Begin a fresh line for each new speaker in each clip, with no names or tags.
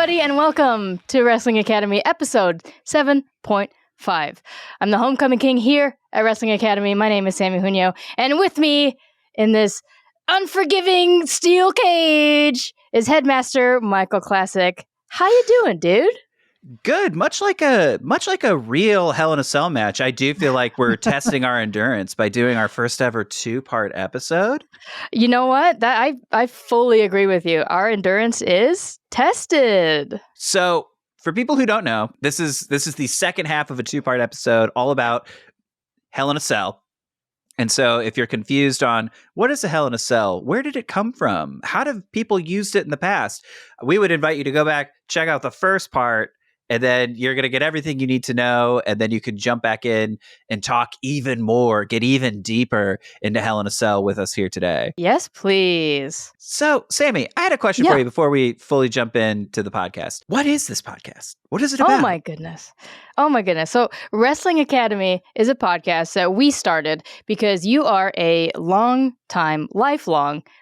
everybody, and welcome to Wrestling Academy episode 7.5. I'm the Homecoming King here at Wrestling Academy. My name is Samee Junio, and with me in this unforgiving steel cage is Headmaster Michael Classic. How you doing, dude?
Good. Much like a real Hell in a Cell match, I do feel like we're testing our endurance by doing our first ever 2-part episode.
You know what? I fully agree with you. Our endurance is tested.
So, for people who don't know, this is the second half of a 2-part episode all about Hell in a Cell. And so if you're confused on what is a Hell in a Cell, where did it come from? How have people used it in the past? We would invite you to go back, check out the first part, and then you're going to get everything you need to know. And then you can jump back in and talk even more, get even deeper into Hell in a Cell with us here today.
Yes, please.
So, Samee, I had a question for you before we fully jump into the podcast. What is this podcast? What is it about?
Oh my goodness. So Wrestling Academy is a podcast that we started because you are a lifelong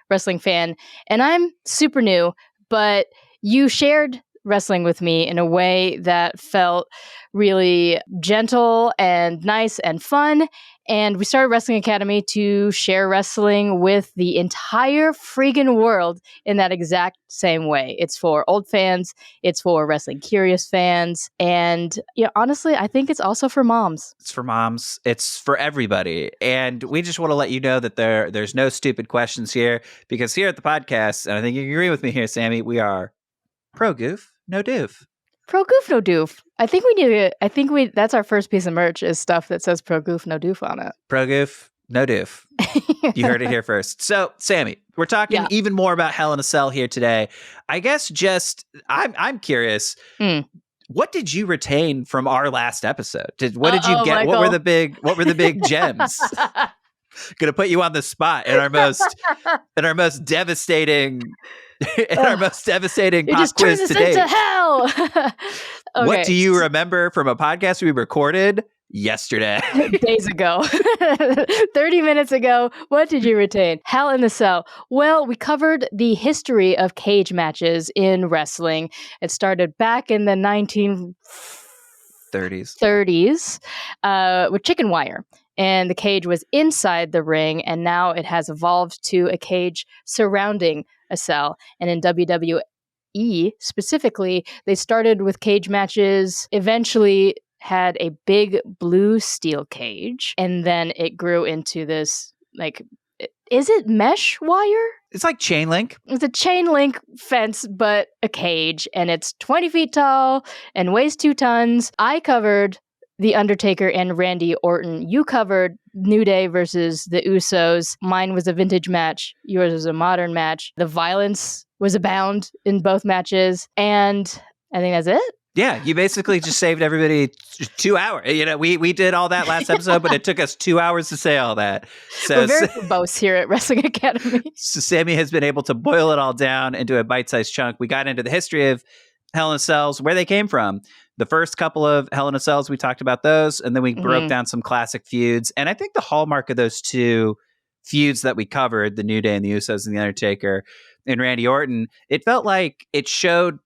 wrestling fan, and I'm super new, but you shared wrestling with me in a way that felt really gentle and nice and fun. And we started Wrestling Academy to share wrestling with the entire friggin' world in that exact same way. It's for old fans. It's for wrestling curious fans. And honestly, I think it's also for moms.
It's for moms. It's for everybody. And we just want to let you know that there's no stupid questions here, because here at the podcast, and I think you agree with me here, Samee, we are pro goof, no doof.
Pro goof, no doof. That's our first piece of merch is stuff that says pro goof, no doof on it.
Pro goof, no doof. You heard it here first. So, Samee, we're talking even more about Hell in a Cell here today. I guess I'm curious. What did you retain from our last episode? What did you get? Michael. What were the big gems? Gonna put you on the spot in our most devastating
it
pop
just
quiz
turns us
today.
into hell. Okay.
What do you remember from a podcast we recorded yesterday?
Days ago. 30 minutes ago. What did you retain? Hell in the Cell. Well, we covered the history of cage matches in wrestling. It started back in the 1930s with chicken wire. And the cage was inside the ring, and now it has evolved to a cage surrounding a cell. And in WWE specifically, they started with cage matches, eventually had a big blue steel cage, and then it grew into this, is it mesh wire?
It's like chain link.
It's a chain link fence, but a cage, and it's 20 feet tall and weighs 2 tons. I covered The Undertaker and Randy Orton. You covered New Day versus the Usos. Mine was a vintage match. Yours was a modern match. The violence was abound in both matches. And I think that's it.
Yeah, you basically just saved everybody 2 hours. We did all that last episode, but it took us 2 hours to say all that. So
we're very verbose here at Wrestling Academy.
So Samee has been able to boil it all down into a bite-sized chunk. We got into the history of Hell in a Cells, where they came from. The first couple of Hell in a Cells, we talked about those, and then we broke down some classic feuds. And I think the hallmark of those two feuds that we covered, the New Day and the Usos and the Undertaker and Randy Orton, it felt like it showed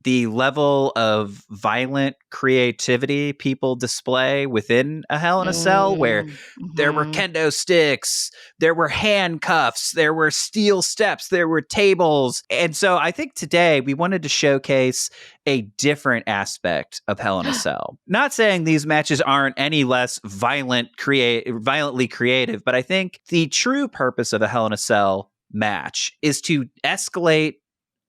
the level of violent creativity people display within a Hell in a Cell, where there were kendo sticks, there were handcuffs, there were steel steps, there were tables. And so I think today we wanted to showcase a different aspect of Hell in a Cell. Not saying these matches aren't any less violently creative, but I think the true purpose of a Hell in a Cell match is to escalate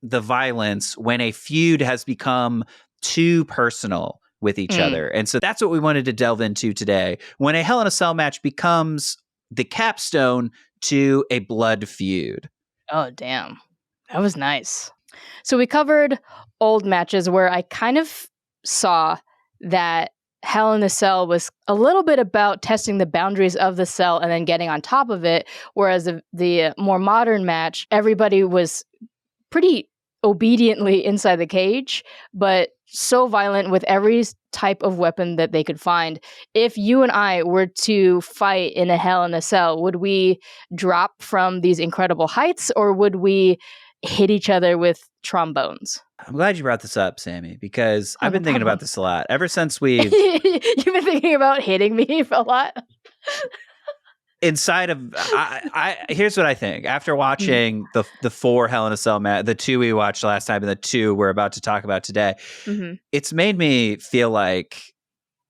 the violence when a feud has become too personal with each other. And so that's what we wanted to delve into today. When a Hell in a Cell match becomes the capstone to a blood feud.
Oh, damn. That was nice. So we covered old matches where I kind of saw that Hell in a Cell was a little bit about testing the boundaries of the cell and then getting on top of it, whereas the more modern match, everybody was pretty obediently inside the cage, but so violent with every type of weapon that they could find. If you and I were to fight in a Hell in a Cell, would we drop from these incredible heights, or would we hit each other with trombones?
I'm glad you brought this up, Samee, because I've been
no
thinking
problem.
about this a lot ever since we've
You've been thinking about hitting me a lot.
inside of here's what I think after watching the 4 Hell in a Cell match, the 2 we watched last time and the 2 we're about to talk about today. It's made me feel like,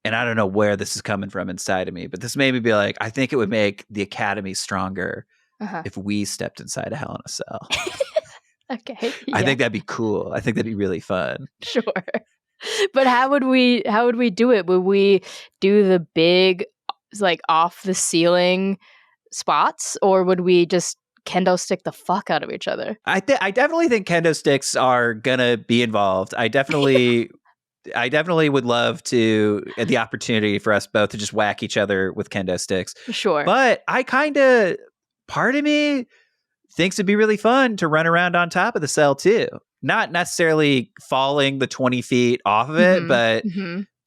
and I don't know where this is coming from inside of me, but this made me be like, I think it would make the Academy stronger if we stepped inside a Hell in a Cell.
Okay.
I think that'd be cool. I think that'd be really fun.
Sure. But how would we do it? Would we do the big, like, off the ceiling spots, or would we just kendo stick the fuck out of each other?
I definitely think kendo sticks are gonna be involved. I definitely would love to the opportunity for us both to just whack each other with kendo sticks.
Sure.
But part of me thinks it'd be really fun to run around on top of the cell too. Not necessarily falling the 20 feet off of it, but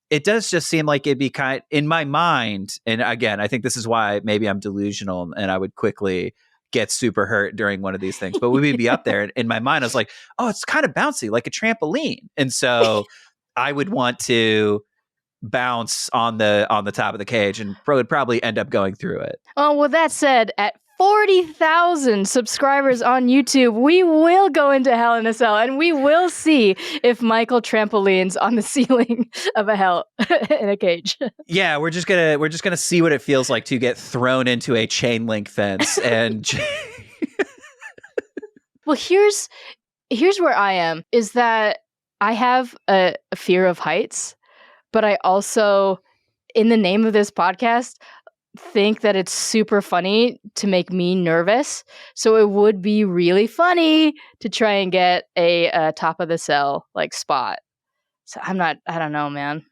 it does just seem like it'd be in my mind. And again, I think this is why maybe I'm delusional and I would quickly get super hurt during one of these things. But we'd be up there, and in my mind, I was like, oh, it's kind of bouncy, like a trampoline. And so I would want to bounce on the top of the cage and would probably end up going through it.
Oh, well, that said, at 40,000 subscribers on YouTube, we will go into Hell in a Cell and we will see if Michael trampolines on the ceiling of a hell in a cage.
Yeah, we're just gonna see what it feels like to get thrown into a chain link fence. And
well, here's where I am, is that I have a fear of heights, but I also, in the name of this podcast, think that it's super funny to make me nervous. So it would be really funny to try and get a top of the cell like spot. So I don't know, man.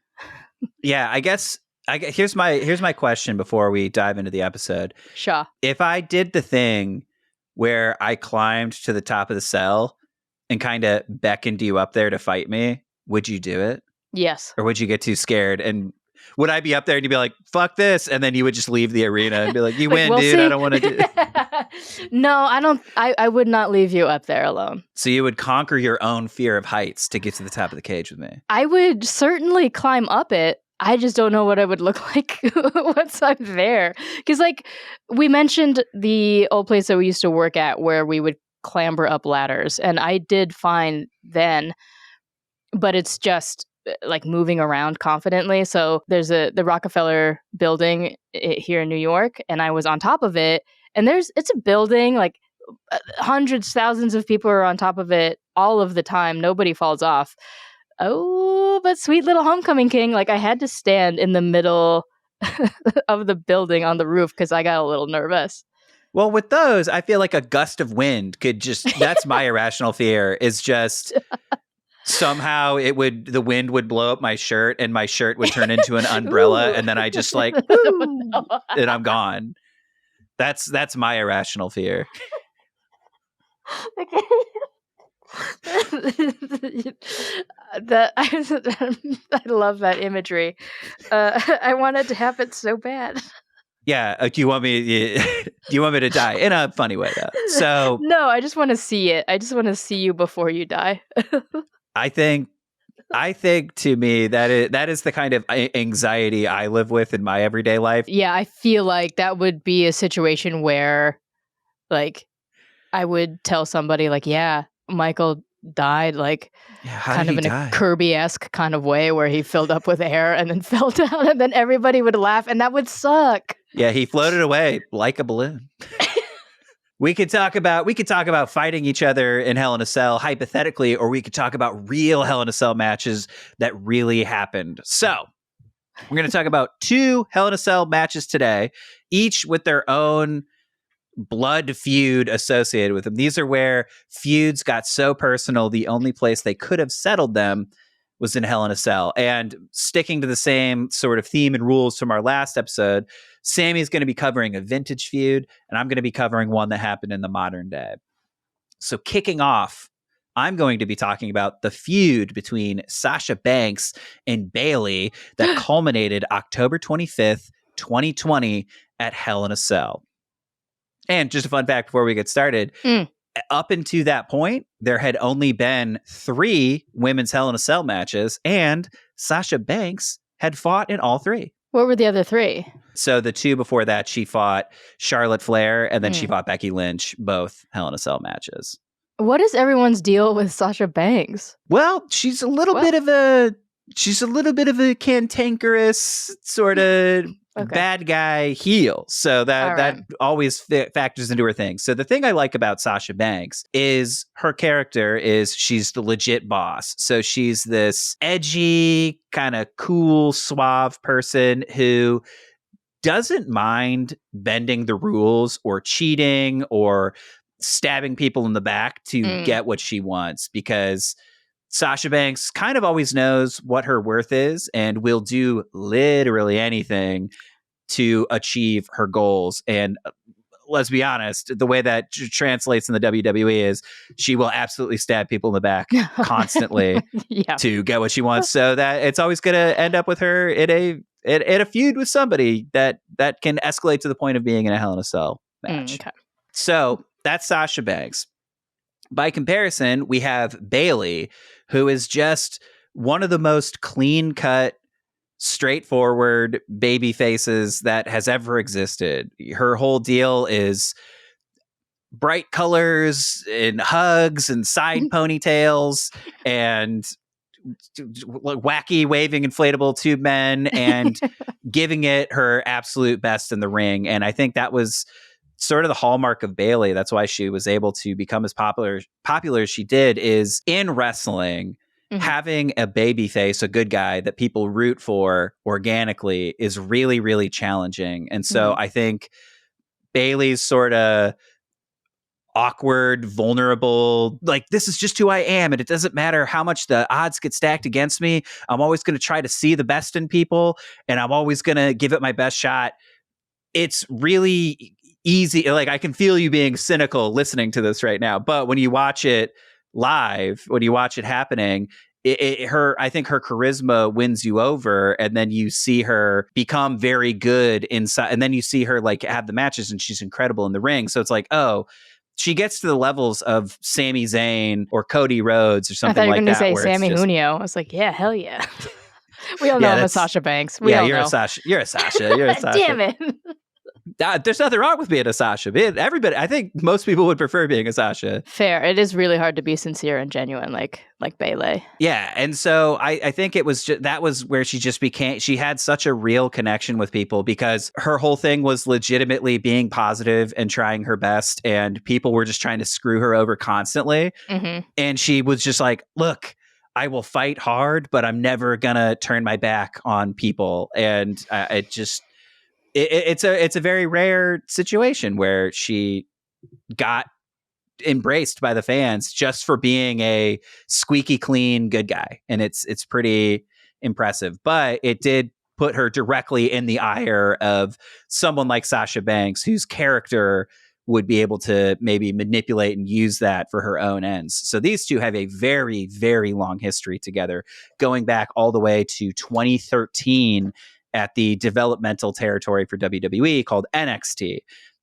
Yeah, I guess here's my question before we dive into the episode.
Sure.
If I did the thing where I climbed to the top of the cell and kind of beckoned you up there to fight me, would you do it?
Yes.
Or would you get too scared? And would I be up there and you'd be like, fuck this? And then you would just leave the arena and be like, you win, dude. I don't want to do it.
No, I don't. I would not leave you up there alone.
So you would conquer your own fear of heights to get to the top of the cage with me.
I would certainly climb up it. I just don't know what I would look like once I'm there. Because, like, we mentioned the old place that we used to work at where we would clamber up ladders. And I did fine then, but it's just like moving around confidently. So there's the Rockefeller building here in New York, and I was on top of it. And it's a building, like hundreds, thousands of people are on top of it all of the time. Nobody falls off. Oh, but sweet little Homecoming King, like I had to stand in the middle of the building on the roof because I got a little nervous.
Well, with those, I feel like a gust of wind could that's my irrational fear, is just somehow the wind would blow up my shirt and my shirt would turn into an umbrella and then I just like, and I'm gone. That's my irrational fear.
I love that imagery. I want it to happen so bad.
Yeah, do you want me to die in a funny way though? So
no, I just want to see it. I just want to see you before you die.
I think to me that is the kind of anxiety I live with in my everyday life.
Yeah, I feel like that would be a situation where, like, I would tell somebody like, yeah, Michael died, like, kind of in a Kirby-esque kind of way where he filled up with air and then fell down, and then everybody would laugh, and that would suck.
Yeah, he floated away like a balloon. We could talk about fighting each other in Hell in a Cell hypothetically, or we could talk about real Hell in a Cell matches that really happened. So we're going to talk about 2 Hell in a Cell matches today, each with their own blood feud associated with them. These are where feuds got so personal, the only place they could have settled them was in Hell in a Cell. And sticking to the same sort of theme and rules from our last episode, Samee's going to be covering a vintage feud, and I'm going to be covering one that happened in the modern day. So kicking off, I'm going to be talking about the feud between Sasha Banks and Bayley that culminated October 25th, 2020 at Hell in a Cell. And just a fun fact before we get started, up until that point, there had only been 3 women's Hell in a Cell matches, and Sasha Banks had fought in all 3.
What were the other 3?
So the 2 before that, she fought Charlotte Flair, and then she fought Becky Lynch, both Hell in a Cell matches.
What is everyone's deal with Sasha Banks?
Well, she's a little bit of a cantankerous sort of bad guy heel. So that always factors into her thing. So the thing I like about Sasha Banks is her character is she's the legit boss. So she's this edgy, kind of cool, suave person who doesn't mind bending the rules or cheating or stabbing people in the back to get what she wants, because Sasha Banks kind of always knows what her worth is and will do literally anything to achieve her goals. And let's be honest, the way that translates in the WWE is she will absolutely stab people in the back constantly to get what she wants. So that it's always going to end up with her in a feud with somebody that can escalate to the point of being in a Hell in a Cell match. So that's Sasha Banks. By comparison, we have Bayley, who is just one of the most clean-cut, straightforward baby faces that has ever existed. Her whole deal is bright colors and hugs and side ponytails and wacky waving inflatable tube men and giving it her absolute best in the ring. And I think that was sort of the hallmark of Bayley. That's why she was able to become as popular as she did, is in wrestling, having a baby face, a good guy that people root for organically is really, really challenging. And so I think Bayley's sort of awkward, vulnerable, like, this is just who I am, and it doesn't matter how much the odds get stacked against me. I'm always going to try to see the best in people, and I'm always going to give it my best shot. It's really easy. Like, I can feel you being cynical listening to this right now, but when you watch it live, when you watch it happening, I think her charisma wins you over, and then you see her become very good inside, and then you see her like have the matches, and she's incredible in the ring. So it's like, oh, she gets to the levels of Sami Zayn or Cody Rhodes or something like that.
I thought you were going to say Sammy Junio. I was like, yeah, hell yeah. We all know I'm a Sasha Banks.
You're a Sasha. You're a Sasha.
Damn it.
There's nothing wrong with being a Sasha. Everybody, I think most people would prefer being a Sasha.
Fair. It is really hard to be sincere and genuine, like Bayley.
Yeah, and so I think it was that was where she just became. She had such a real connection with people because her whole thing was legitimately being positive and trying her best, and people were just trying to screw her over constantly. And she was just like, "Look, I will fight hard, but I'm never gonna turn my back on people." And it's a very rare situation where she got embraced by the fans just for being a squeaky clean good guy, and it's pretty impressive. But it did put her directly in the ire of someone like Sasha Banks, whose character would be able to maybe manipulate and use that for her own ends. So these two have a very, very long history together, going back all the way to 2013 at the developmental territory for WWE called NXT.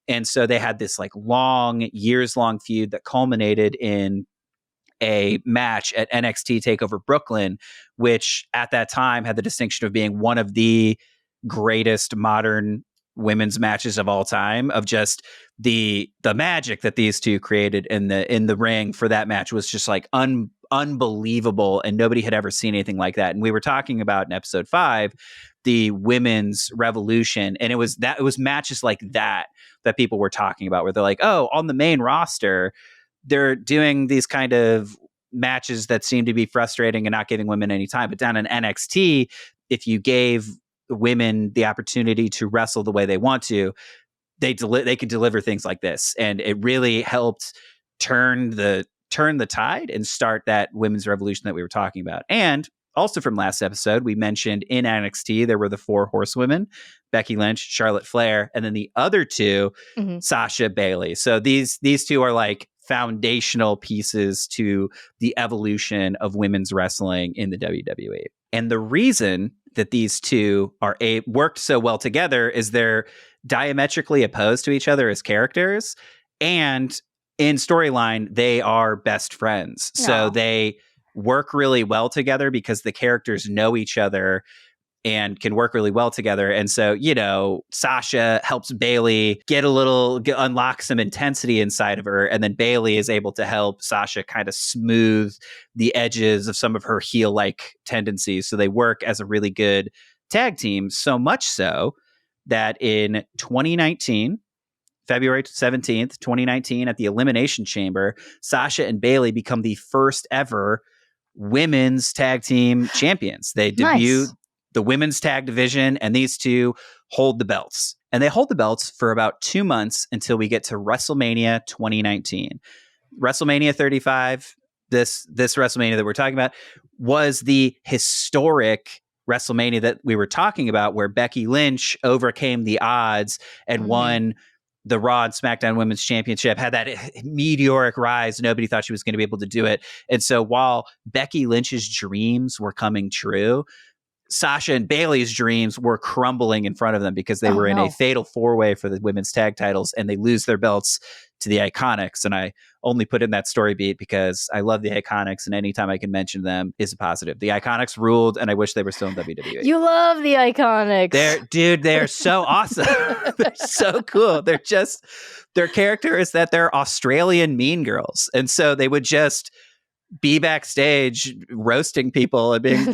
And so they had this like years-long feud that culminated in a match at NXT TakeOver Brooklyn, which at that time had the distinction of being one of the greatest modern women's matches of all time. Of just the magic that these two created in the ring for that match was just like unbelievable, and nobody had ever seen anything like that. And we were talking about in episode 5 the women's revolution, and it was matches like that people were talking about, where they're like, oh, on the main roster they're doing these kind of matches that seem to be frustrating and not giving women any time, but down in NXT, if you gave women the opportunity to wrestle the way they want to, they could deliver things like this. And it really helped turn the tide and start that women's revolution that we were talking about. And also from last episode, we mentioned in NXT, there were the 4 horsewomen, Becky Lynch, Charlotte Flair, and then the other 2, Sasha, Bayley. So these two are like foundational pieces to the evolution of women's wrestling in the WWE. And the reason that these two worked so well together is they're diametrically opposed to each other as characters, and in storyline, they are best friends. So they work really well together because the characters know each other and can work really well together. And so, Sasha helps Bayley unlock some intensity inside of her. And then Bayley is able to help Sasha kind of smooth the edges of some of her heel-like tendencies. So they work as a really good tag team, so much so that in 2019, February 17th, 2019, at the Elimination Chamber, Sasha and Bayley become the first ever women's tag team champions. They debut the women's tag division, and these two hold the belts. And they hold the belts for about 2 months until we get to WrestleMania 2019. WrestleMania 35, this WrestleMania that we're talking about, was the historic WrestleMania that we were talking about, where Becky Lynch overcame the odds and won the Raw and SmackDown Women's Championship, had that meteoric rise. Nobody thought she was going to be able to do it. And so while Becky Lynch's dreams were coming true, Sasha and Bayley's dreams were crumbling in front of them because they were in a fatal 4-way for the women's tag titles, and they lose their belts to the Iconics. And I only put in that story beat because I love the Iconics, and anytime I can mention them is a positive. The Iconics ruled, and I wish they were still in WWE.
You love the Iconics.
They're so awesome. They're so cool. Their character is that they're Australian mean girls. And so they would just be backstage roasting people and being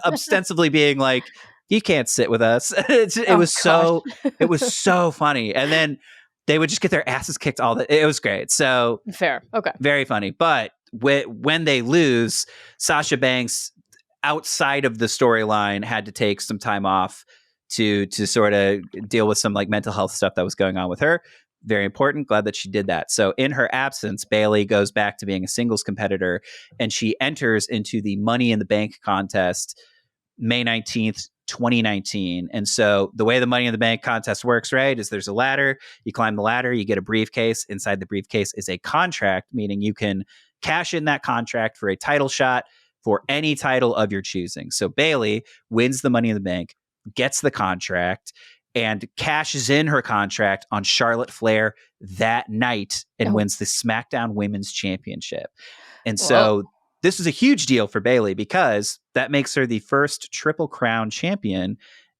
ostensibly being like, you can't sit with us. It was so funny. And then they would just get their asses kicked it was great. So
fair. Okay.
Very funny. But when they lose, Sasha Banks, outside of the storyline, had to take some time off to sort of deal with some like mental health stuff that was going on with her. Very important. Glad that she did that. So in her absence, Bayley goes back to being a singles competitor, and she enters into the Money in the Bank contest May 19th, 2019. And so the way the Money in the Bank contest works, right, is there's a ladder. You climb the ladder, you get a briefcase. Inside the briefcase is a contract, meaning you can cash in that contract for a title shot for any title of your choosing. So Bayley wins the Money in the Bank, gets the contract, and cashes in her contract on Charlotte Flair that night and wins the SmackDown Women's Championship. And so this is a huge deal for Bayley because that makes her the first Triple Crown champion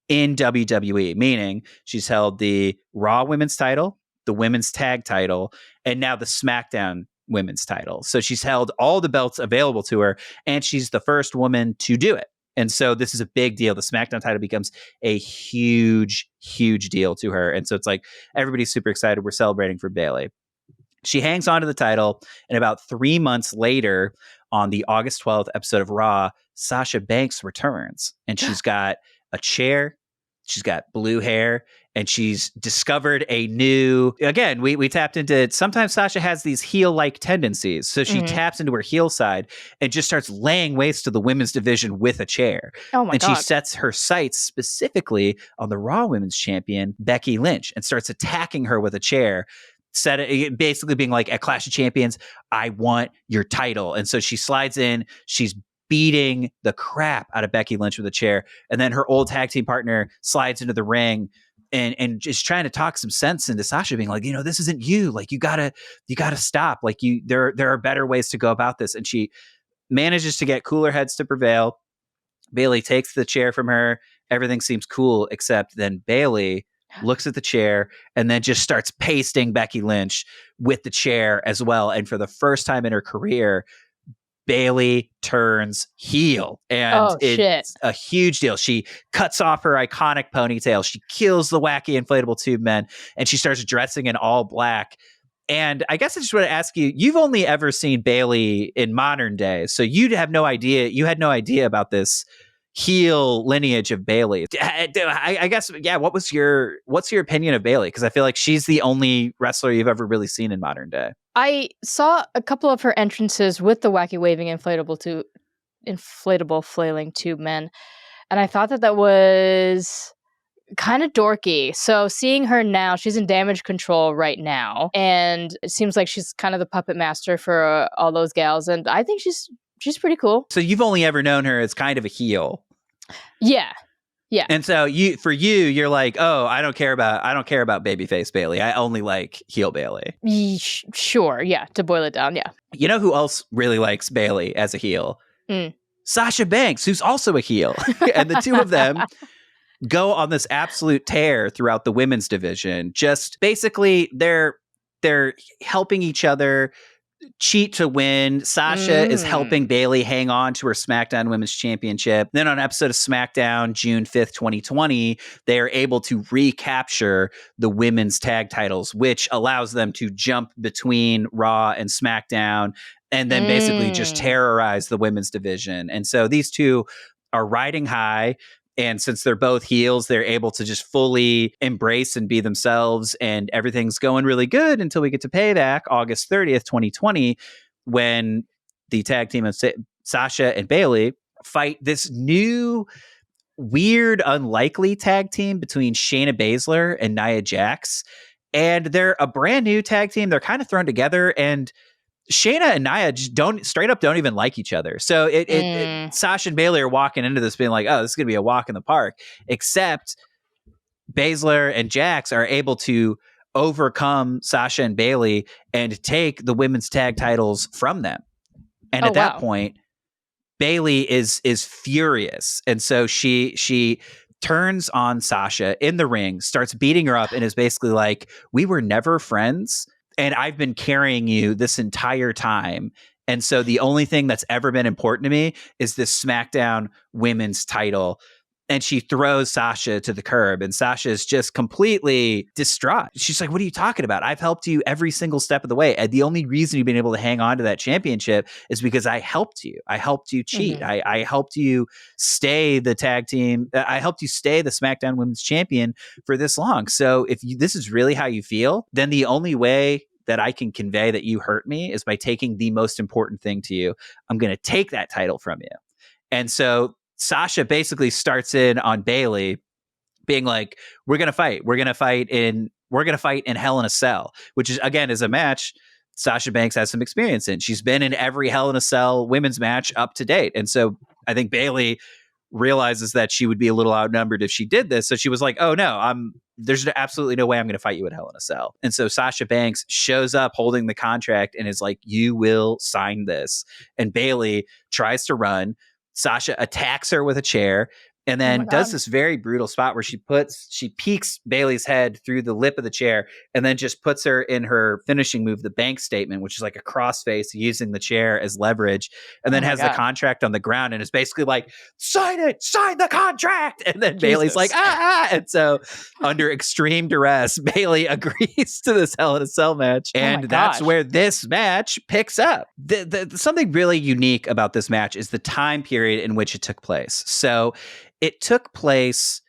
in WWE, meaning she's held the Raw Women's title, the Women's Tag title, and now the SmackDown Women's title. So she's held all the belts available to her, and she's the first woman to do it. And so this is a big deal. The SmackDown title becomes a huge, huge deal to her. And so it's like everybody's super excited. We're celebrating for Bayley. She hangs on to the title. And about 3 months later, on the August 12th episode of Raw, Sasha Banks returns. And she's got a chair. She's got blue hair. And she's discovered a new, again, we tapped into it. Sometimes Sasha has these heel-like tendencies. So she taps into her heel side and just starts laying waste to the women's division with a chair.
Oh my God.
She sets her sights specifically on the Raw Women's Champion, Becky Lynch, and starts attacking her with a chair. Basically being like, at Clash of Champions, I want your title. And so she slides in, she's beating the crap out of Becky Lynch with a chair. And then her old tag team partner slides into the ring and just trying to talk some sense into Sasha, being like, this isn't you. Like, you gotta stop. Like, there are better ways to go about this. And she manages to get cooler heads to prevail. Bayley takes the chair from her. Everything seems cool, except then Bayley looks at the chair and then just starts pasting Becky Lynch with the chair as well. And for the first time in her career, Bayley turns heel, and it's a huge deal. She cuts off her iconic ponytail. She kills the wacky inflatable tube men, and she starts dressing in all black. And I guess I just want to ask you, you've only ever seen Bayley in modern day, so you have no idea. You had no idea about this heel lineage of Bayley. I guess, yeah. What's your opinion of Bayley? Because I feel like she's the only wrestler you've ever really seen in modern day.
I saw a couple of her entrances with the wacky waving inflatable flailing tube men, and I thought that was kind of dorky. So seeing her now, she's in Damage Control right now, and it seems like she's kind of the puppet master for all those gals, and I think she's pretty cool.
So you've only ever known her as kind of a heel.
Yeah. Yeah.
And so you're like, oh, I don't care about babyface Bailey. I only like heel Bailey.
Sure. Yeah. To boil it down. Yeah.
You know who else really likes Bailey as a heel? Sasha Banks, who's also a heel. And the two of them go on this absolute tear throughout the women's division. Just basically they're helping each other cheat to win. Sasha is helping Bailey hang on to her SmackDown Women's Championship. Then on an episode of SmackDown, June 5th, 2020, they are able to recapture the women's tag titles, which allows them to jump between Raw and SmackDown and then basically just terrorize the women's division. And so these two are riding high. And since they're both heels, they're able to just fully embrace and be themselves. And everything's going really good until we get to Payback, August 30th, 2020, when the tag team of Sasha and Bailey fight this new, weird, unlikely tag team between Shayna Baszler and Nia Jax. And they're a brand new tag team. They're kind of thrown together. And Shayna and Nia just don't even like each other. So Sasha and Bailey are walking into this being like, oh, this is going to be a walk in the park. Except Baszler and Jax are able to overcome Sasha and Bailey and take the women's tag titles from them. And at that point, Bailey is furious. And so she turns on Sasha in the ring, starts beating her up, and is basically like, we were never friends. And I've been carrying you this entire time. And so the only thing that's ever been important to me is this SmackDown women's title. And she throws Sasha to the curb, and Sasha is just completely distraught. She's like, what are you talking about? I've helped you every single step of the way. And the only reason you've been able to hang on to that championship is because I helped you. I helped you cheat. I helped you stay the tag team. I helped you stay the SmackDown Women's Champion for this long. So if this is really how you feel, then the only way that I can convey that you hurt me is by taking the most important thing to you. I'm going to take that title from you. And so Sasha basically starts in on Bailey being like, we're going to fight. We're going to fight in Hell in a Cell, which is, again, is a match Sasha Banks has some experience in. She's been in every Hell in a Cell women's match up to date. And so I think Bailey realizes that she would be a little outnumbered if she did this. So she was like, oh no, there's absolutely no way I'm going to fight you at Hell in a Cell. And so Sasha Banks shows up holding the contract and is like, you will sign this. And Bailey tries to run. Sasha attacks her with a chair and then does this very brutal spot where she peeks Bailey's head through the lip of the chair and then just puts her in her finishing move, the bank statement, which is like a crossface using the chair as leverage, and then has the contract on the ground and is basically like, sign the contract. And then Bailey's like, And so under extreme duress, Bailey agrees to this Hell in a Cell match. And that's where this match picks up. Something really unique about this match is the time period in which it took place. So it took place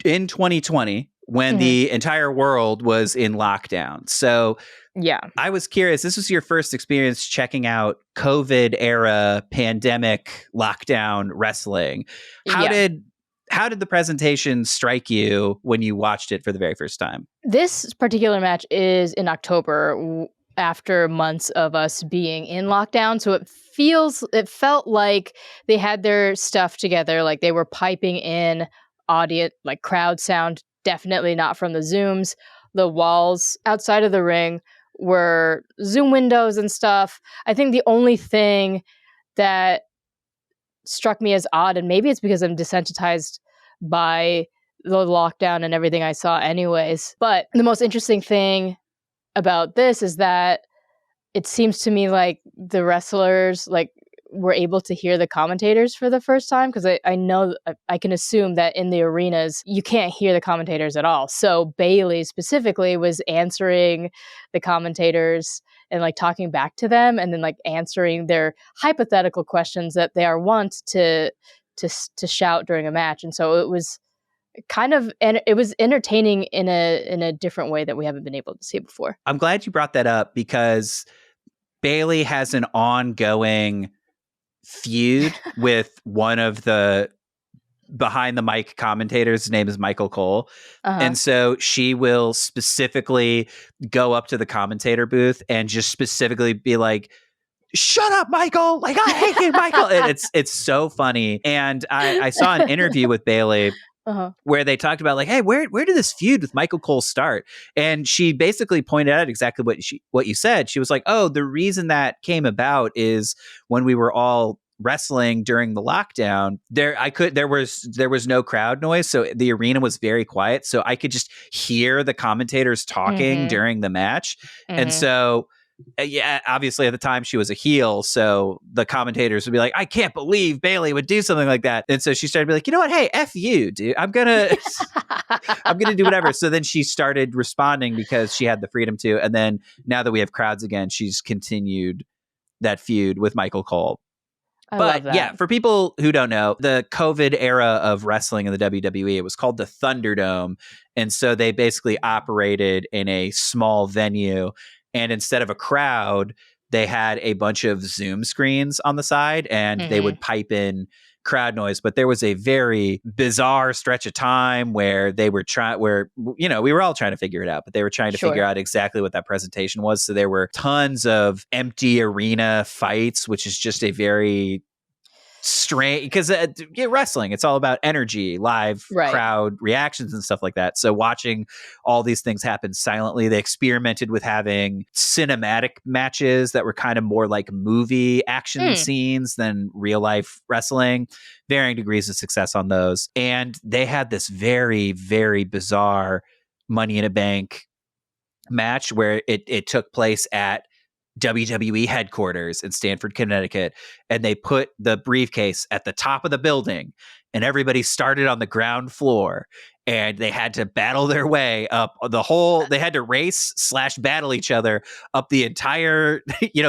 in 2020 when the entire world was in lockdown. So yeah, I was curious, this was your first experience checking out COVID era pandemic lockdown wrestling. How did the presentation strike you when you watched it for the very first time?
This particular match is in October after months of us being in lockdown. So it felt like they had their stuff together, like they were piping in audio, like crowd sound, definitely not from the Zooms. The walls outside of the ring were Zoom windows and stuff. I think the only thing that struck me as odd, and maybe it's because I'm desensitized by the lockdown and everything I saw anyways, but the most interesting thing about this is that it seems to me like the wrestlers were able to hear the commentators for the first time, because I know I can assume that in the arenas you can't hear the commentators at all. So Bailey specifically was answering the commentators and talking back to them, and then answering their hypothetical questions that they are wont to shout during a match. And so it was it was entertaining in a different way that we haven't been able to see before.
I'm glad you brought that up, because Bailey has an ongoing feud with one of the behind the mic commentators. His name is Michael Cole. And so she will specifically go up to the commentator booth and just specifically be like, shut up, Michael. Like, I hate you, Michael. It's so funny. And I saw an interview with Bayley where they talked about like, hey, where did this feud with Michael Cole start? And she basically pointed out exactly what you said. She was like, oh, the reason that came about is when we were all wrestling during the lockdown, there was no crowd noise, so the arena was very quiet, so I could just hear the commentators talking during the match. And so yeah, obviously at the time she was a heel, so the commentators would be like, I can't believe Bayley would do something like that. And so she started to be like, you know what, hey, F you, dude, I'm gonna do whatever. So then she started responding because she had the freedom to, and then now that we have crowds again, she's continued that feud with Michael Cole. But yeah, for people who don't know, the COVID era of wrestling in the WWE, it was called the Thunderdome. And so they basically operated in a small venue. And instead of a crowd, they had a bunch of Zoom screens on the side, and they would pipe in crowd noise. But there was a very bizarre stretch of time where they were we were all trying to figure it out, but they were trying to figure out exactly what that presentation was. So there were tons of empty arena fights, which is just a very strange, because wrestling, it's all about energy, live crowd reactions and stuff like that. So watching all these things happen silently, they experimented with having cinematic matches that were kind of more like movie action scenes than real life wrestling. Varying degrees of success on those. And they had this very, very bizarre Money in a Bank match where it took place at WWE headquarters in Stamford, Connecticut, and they put the briefcase at the top of the building, and everybody started on the ground floor, and they had to battle their way up they had to race / battle each other up the entire,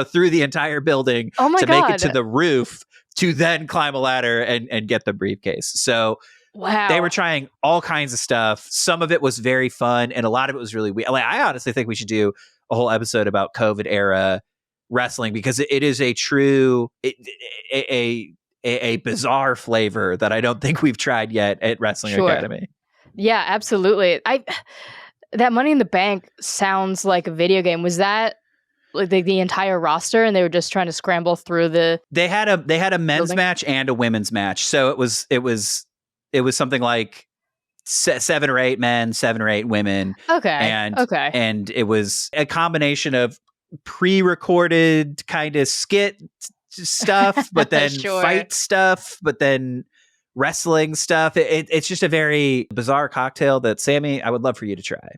through the entire building to make it to the roof, to then climb a ladder and get the briefcase. So they were trying all kinds of stuff. Some of it was very fun, and a lot of it was really weird. Like, I honestly think we should do a whole episode about COVID era wrestling, because it is a true a bizarre flavor that I don't think we've tried yet at Wrestling Academy.
Yeah, absolutely. That Money in the Bank sounds like a video game. Was that like the entire roster, and they were just trying to scramble through the?
They had a men's match and a women's match, so it was something like 7 or 8 men, 7 or 8 women. And it was a combination of pre-recorded kind of skit stuff, but then fight stuff, but then wrestling stuff. It's just a very bizarre cocktail that, Samee, I would love for you to try.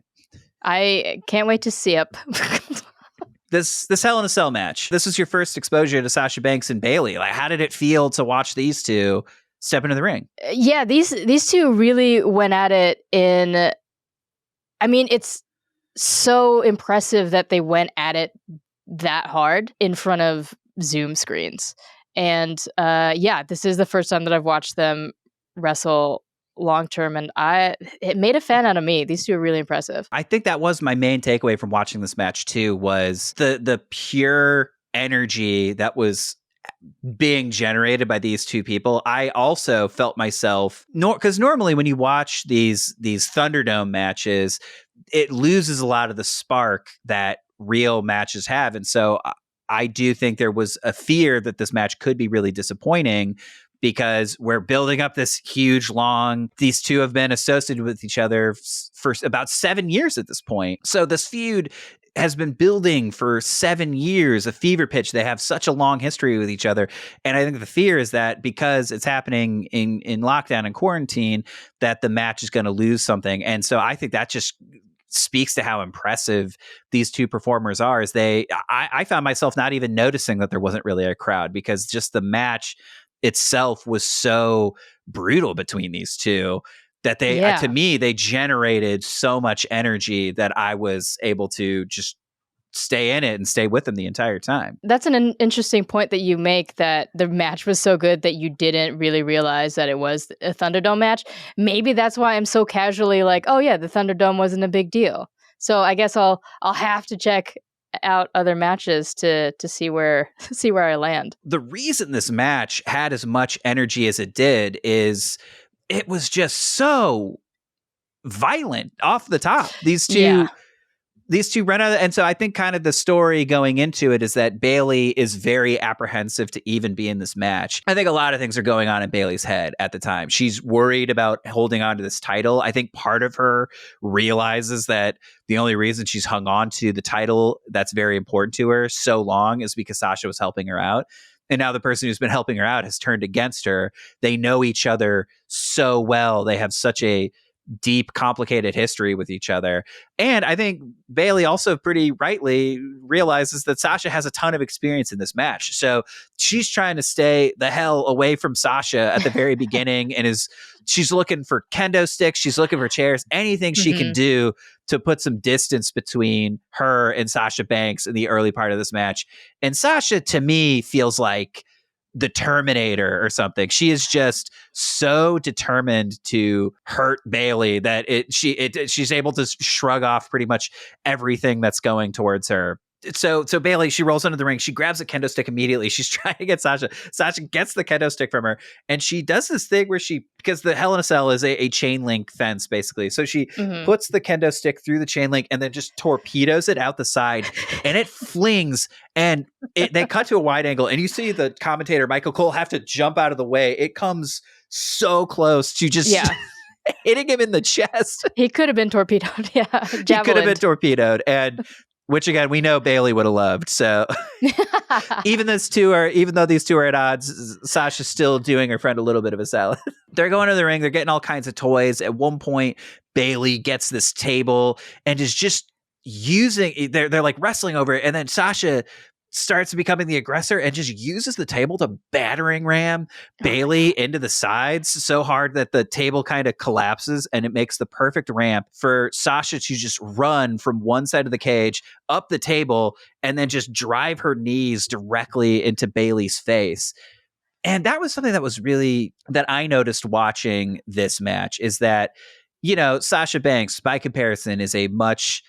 I can't wait to see it.
This Hell in a Cell match, this was your first exposure to Sasha Banks and Bayley. Like, how did it feel to watch these two step into the ring?
Yeah, these two really went at it it's so impressive that they went at it that hard in front of Zoom screens. And this is the first time that I've watched them wrestle long term, and it made a fan out of me. These two are really impressive.
I think that was my main takeaway from watching this match too, was the pure energy that was being generated by these two people. I also felt myself, because normally when you watch these Thunderdome matches, it loses a lot of the spark that real matches have. And so I do think there was a fear that this match could be really disappointing, because we're building up this huge, long, these two have been associated with each other for about 7 years at this point. So this feud has been building for 7 years, a fever pitch. They have such a long history with each other. And I think the fear is that because it's happening in lockdown and quarantine, that the match is going to lose something. And so I think that just speaks to how impressive these two performers are. I found myself not even noticing that there wasn't really a crowd, because just the match itself was so brutal between these two that to me, they generated so much energy that I was able to just stay in it and stay with them the entire time.
That's an interesting point that you make, that the match was so good that you didn't really realize that it was a Thunderdome match. Maybe that's why I'm so casually like, oh yeah, the Thunderdome wasn't a big deal. So I guess I'll have to check out other matches to see where I land.
The reason this match had as much energy as it did is it was just so violent off the top. These two these two run out, and so I think kind of the story going into it is that Bayley is very apprehensive to even be in this match. I think a lot of things are going on in Bayley's head at the time. She's worried about holding on to this title. I think part of her realizes that the only reason she's hung on to the title that's very important to her so long is because Sasha was helping her out. And now the person who's been helping her out has turned against her. They know each other so well. They have such a deep, complicated history with each other. And I think Bayley also pretty rightly realizes that Sasha has a ton of experience in this match. So she's trying to stay the hell away from Sasha at the very beginning and she's looking for kendo sticks. She's looking for chairs, anything she can do to put some distance between her and Sasha Banks in the early part of this match. And Sasha, to me, feels like the Terminator or something. She is just so determined to hurt Bayley that she's able to shrug off pretty much everything that's going towards her. So Bayley, she rolls into the ring. She grabs a kendo stick immediately. She's trying to get Sasha. Sasha gets the kendo stick from her, and she does this thing where because the Hell in a Cell is a chain link fence, basically. So she puts the kendo stick through the chain link and then just torpedoes it out the side, and it flings. And they cut to a wide angle, and you see the commentator Michael Cole have to jump out of the way. It comes so close to just hitting him in the chest.
He could have been torpedoed. Yeah,
he could have been torpedoed, and. Which again, we know Bayley would have loved. So even though these two are at odds, Sasha's still doing her friend a little bit of a salad. They're going to the ring. They're getting all kinds of toys. At one point, Bayley gets this table and is just using. They're like wrestling over it, and then Sasha starts becoming the aggressor and just uses the table to battering ram Bayley into the sides so hard that the table kind of collapses, and it makes the perfect ramp for Sasha to just run from one side of the cage up the table and then just drive her knees directly into Bayley's face. And that was something that was really that I noticed watching this match is that, Sasha Banks, by comparison, is a much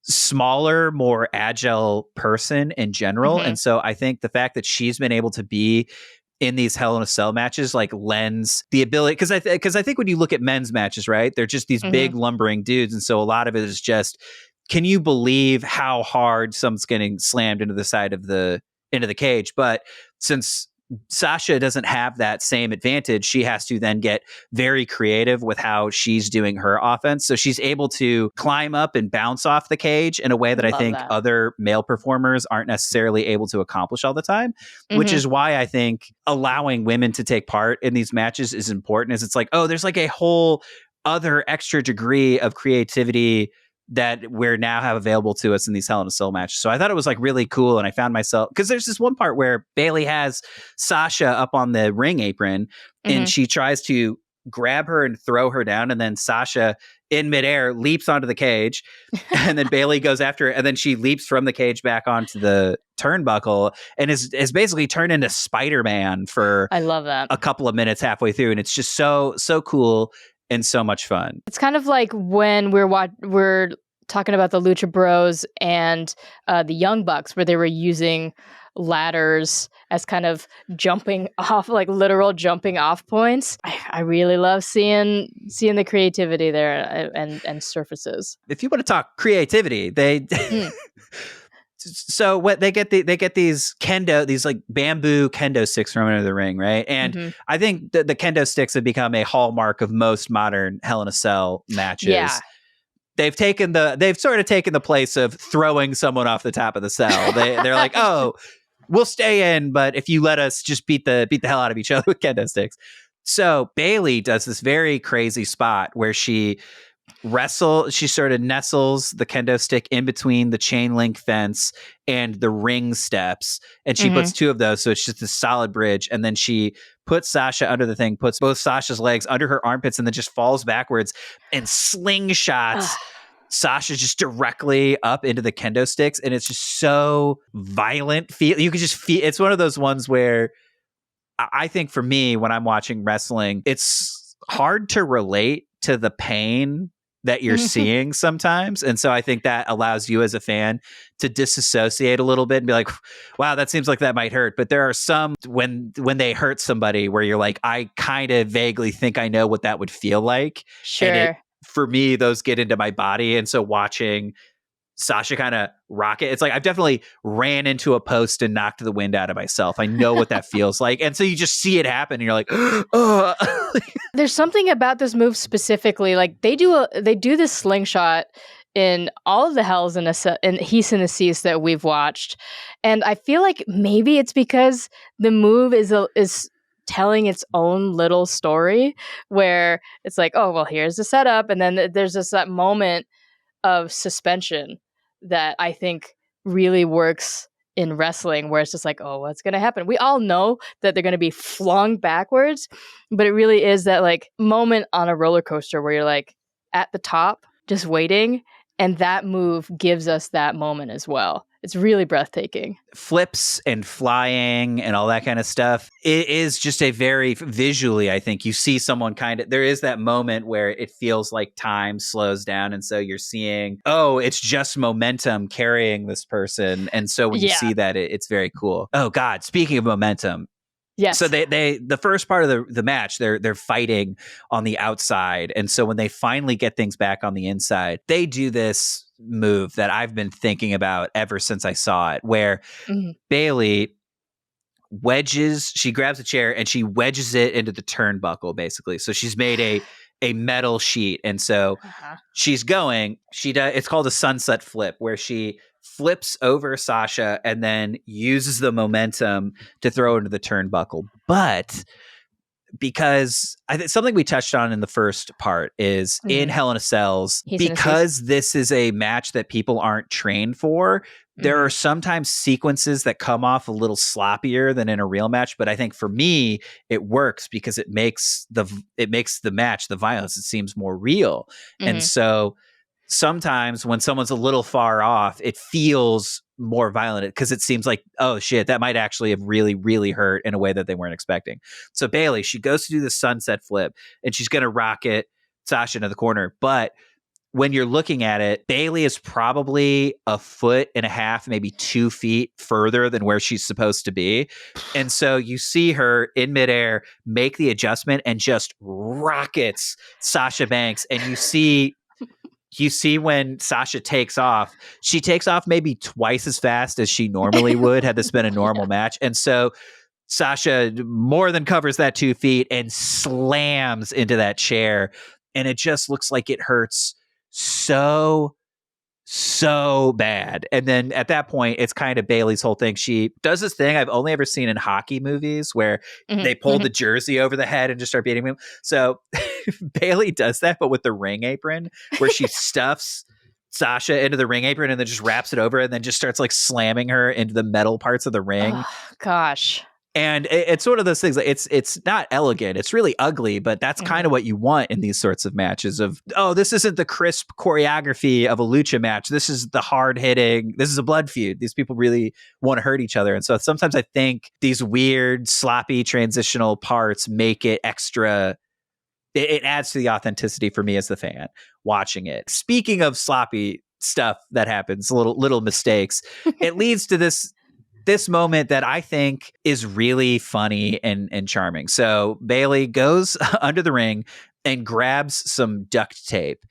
smaller, more agile person in general. And so I think the fact that she's been able to be in these Hell in a Cell matches lends the ability, because I think when you look at men's matches, right, they're just these big lumbering dudes. And so a lot of it is just, can you believe how hard someone's getting slammed into the side of the cage? But since Sasha doesn't have that same advantage, she has to then get very creative with how she's doing her offense. So she's able to climb up and bounce off the cage in a way that I think other male performers aren't necessarily able to accomplish all the time, which is why I think allowing women to take part in these matches is important. Is it's like, oh, there's like a whole other extra degree of creativity that we're now have available to us in these Hell in a Cell matches. So I thought it was really cool. And I found myself, because there's this one part where Bayley has Sasha up on the ring apron and she tries to grab her and throw her down. And then Sasha in midair leaps onto the cage and then Bayley goes after her. And then she leaps from the cage back onto the turnbuckle and is basically turned into Spider-Man for
I love that.
A couple of minutes halfway through. And it's just so cool. And so much fun.
It's kind of like when we're talking about the Lucha Bros and the Young Bucks, where they were using ladders as kind of jumping off, like literal jumping off points. I really love seeing the creativity there and surfaces.
If you want to talk creativity, they. So what they get these kendo, these bamboo kendo sticks from under the ring, right? And I think the kendo sticks have become a hallmark of most modern Hell in a Cell matches. Yeah. They've sort of taken the place of throwing someone off the top of the cell. They're like, oh, we'll stay in, but if you let us just beat the hell out of each other with kendo sticks. So Bayley does this very crazy spot where she sort of nestles the kendo stick in between the chain link fence and the ring steps, and she puts two of those, so it's just a solid bridge. And then she puts Sasha under the thing, puts both Sasha's legs under her armpits, and then just falls backwards and slingshots Sasha just directly up into the kendo sticks. And it's just so violent. You can just feel it's one of those ones where I think for me, when I'm watching wrestling, it's hard to relate to the pain that you're seeing sometimes. And so I think that allows you as a fan to disassociate a little bit and be like, wow, that seems like that might hurt. But there are some when they hurt somebody where you're like, I kind of vaguely think I know what that would feel like.
Sure.
And for me, those get into my body. And so watching Sasha kind of rocket. It's like I've definitely ran into a post and knocked the wind out of myself. I know what that feels like. And so you just see it happen and you're like, oh.
There's something about this move specifically. Like they do this slingshot in all of the Hells in He's in the Seas that we've watched. And I feel like maybe it's because the move is telling its own little story where it's like, oh, well, here's the setup. And then there's that moment of suspension that I think really works in wrestling, where it's just like, oh, what's going to happen? We all know that they're going to be flung backwards, but it really is that like moment on a roller coaster where you're like at the top, just waiting. And that move gives us that moment as well. It's really breathtaking.
Flips and flying and all that kind of stuff. It is just a very visually, I think you see someone there is that moment where it feels like time slows down. And so you're seeing, oh, it's just momentum carrying this person. And so when you see that, it's very cool. Oh God, speaking of momentum.
Yes.
So the first part of the match, they're fighting on the outside. And so when they finally get things back on the inside, they do this move that I've been thinking about ever since I saw it, where Bayley she grabs a chair and she wedges it into the turnbuckle, basically. So she's made a metal sheet. And so she's going, it's called a sunset flip, where she flips over Sasha and then uses the momentum to throw into the turnbuckle. But because something we touched on in the first part is in Hell in a Cells, because this is a match that people aren't trained for, there are sometimes sequences that come off a little sloppier than in a real match. But I think for me, it works because it makes the match, the violence, it seems more real. And so sometimes when someone's a little far off, it feels more violent because it seems like, oh shit, that might actually have really, really hurt in a way that they weren't expecting. So Bayley, she goes to do the sunset flip and she's going to rocket Sasha into the corner. But when you're looking at it, Bayley is probably 1.5 feet, maybe 2 feet further than where she's supposed to be. And so you see her in midair make the adjustment and just rockets Sasha Banks. And you see when Sasha takes off, she takes off maybe twice as fast as she normally would had this been a normal match. And so Sasha more than covers that 2 feet and slams into that chair. And it just looks like it hurts so bad. And then at that point, it's kind of Bayley's whole thing. She does this thing I've only ever seen in hockey movies where they pull the jersey over the head and just start beating him. So Bayley does that, but with the ring apron, where she stuffs Sasha into the ring apron and then just wraps it over and then just starts like slamming her into the metal parts of the ring.
Oh, gosh.
And it's sort of those things. Like it's not elegant. It's really ugly, but that's kind of what you want in these sorts of matches. Of, oh, this isn't the crisp choreography of a lucha match. This is the hard hitting. This is a blood feud. These people really want to hurt each other. And so sometimes I think these weird, sloppy transitional parts make it extra. It adds to the authenticity for me as the fan watching it. Speaking of sloppy stuff that happens, little mistakes, it leads to this moment that I think is really funny and charming. So Bayley goes under the ring and grabs some duct tape.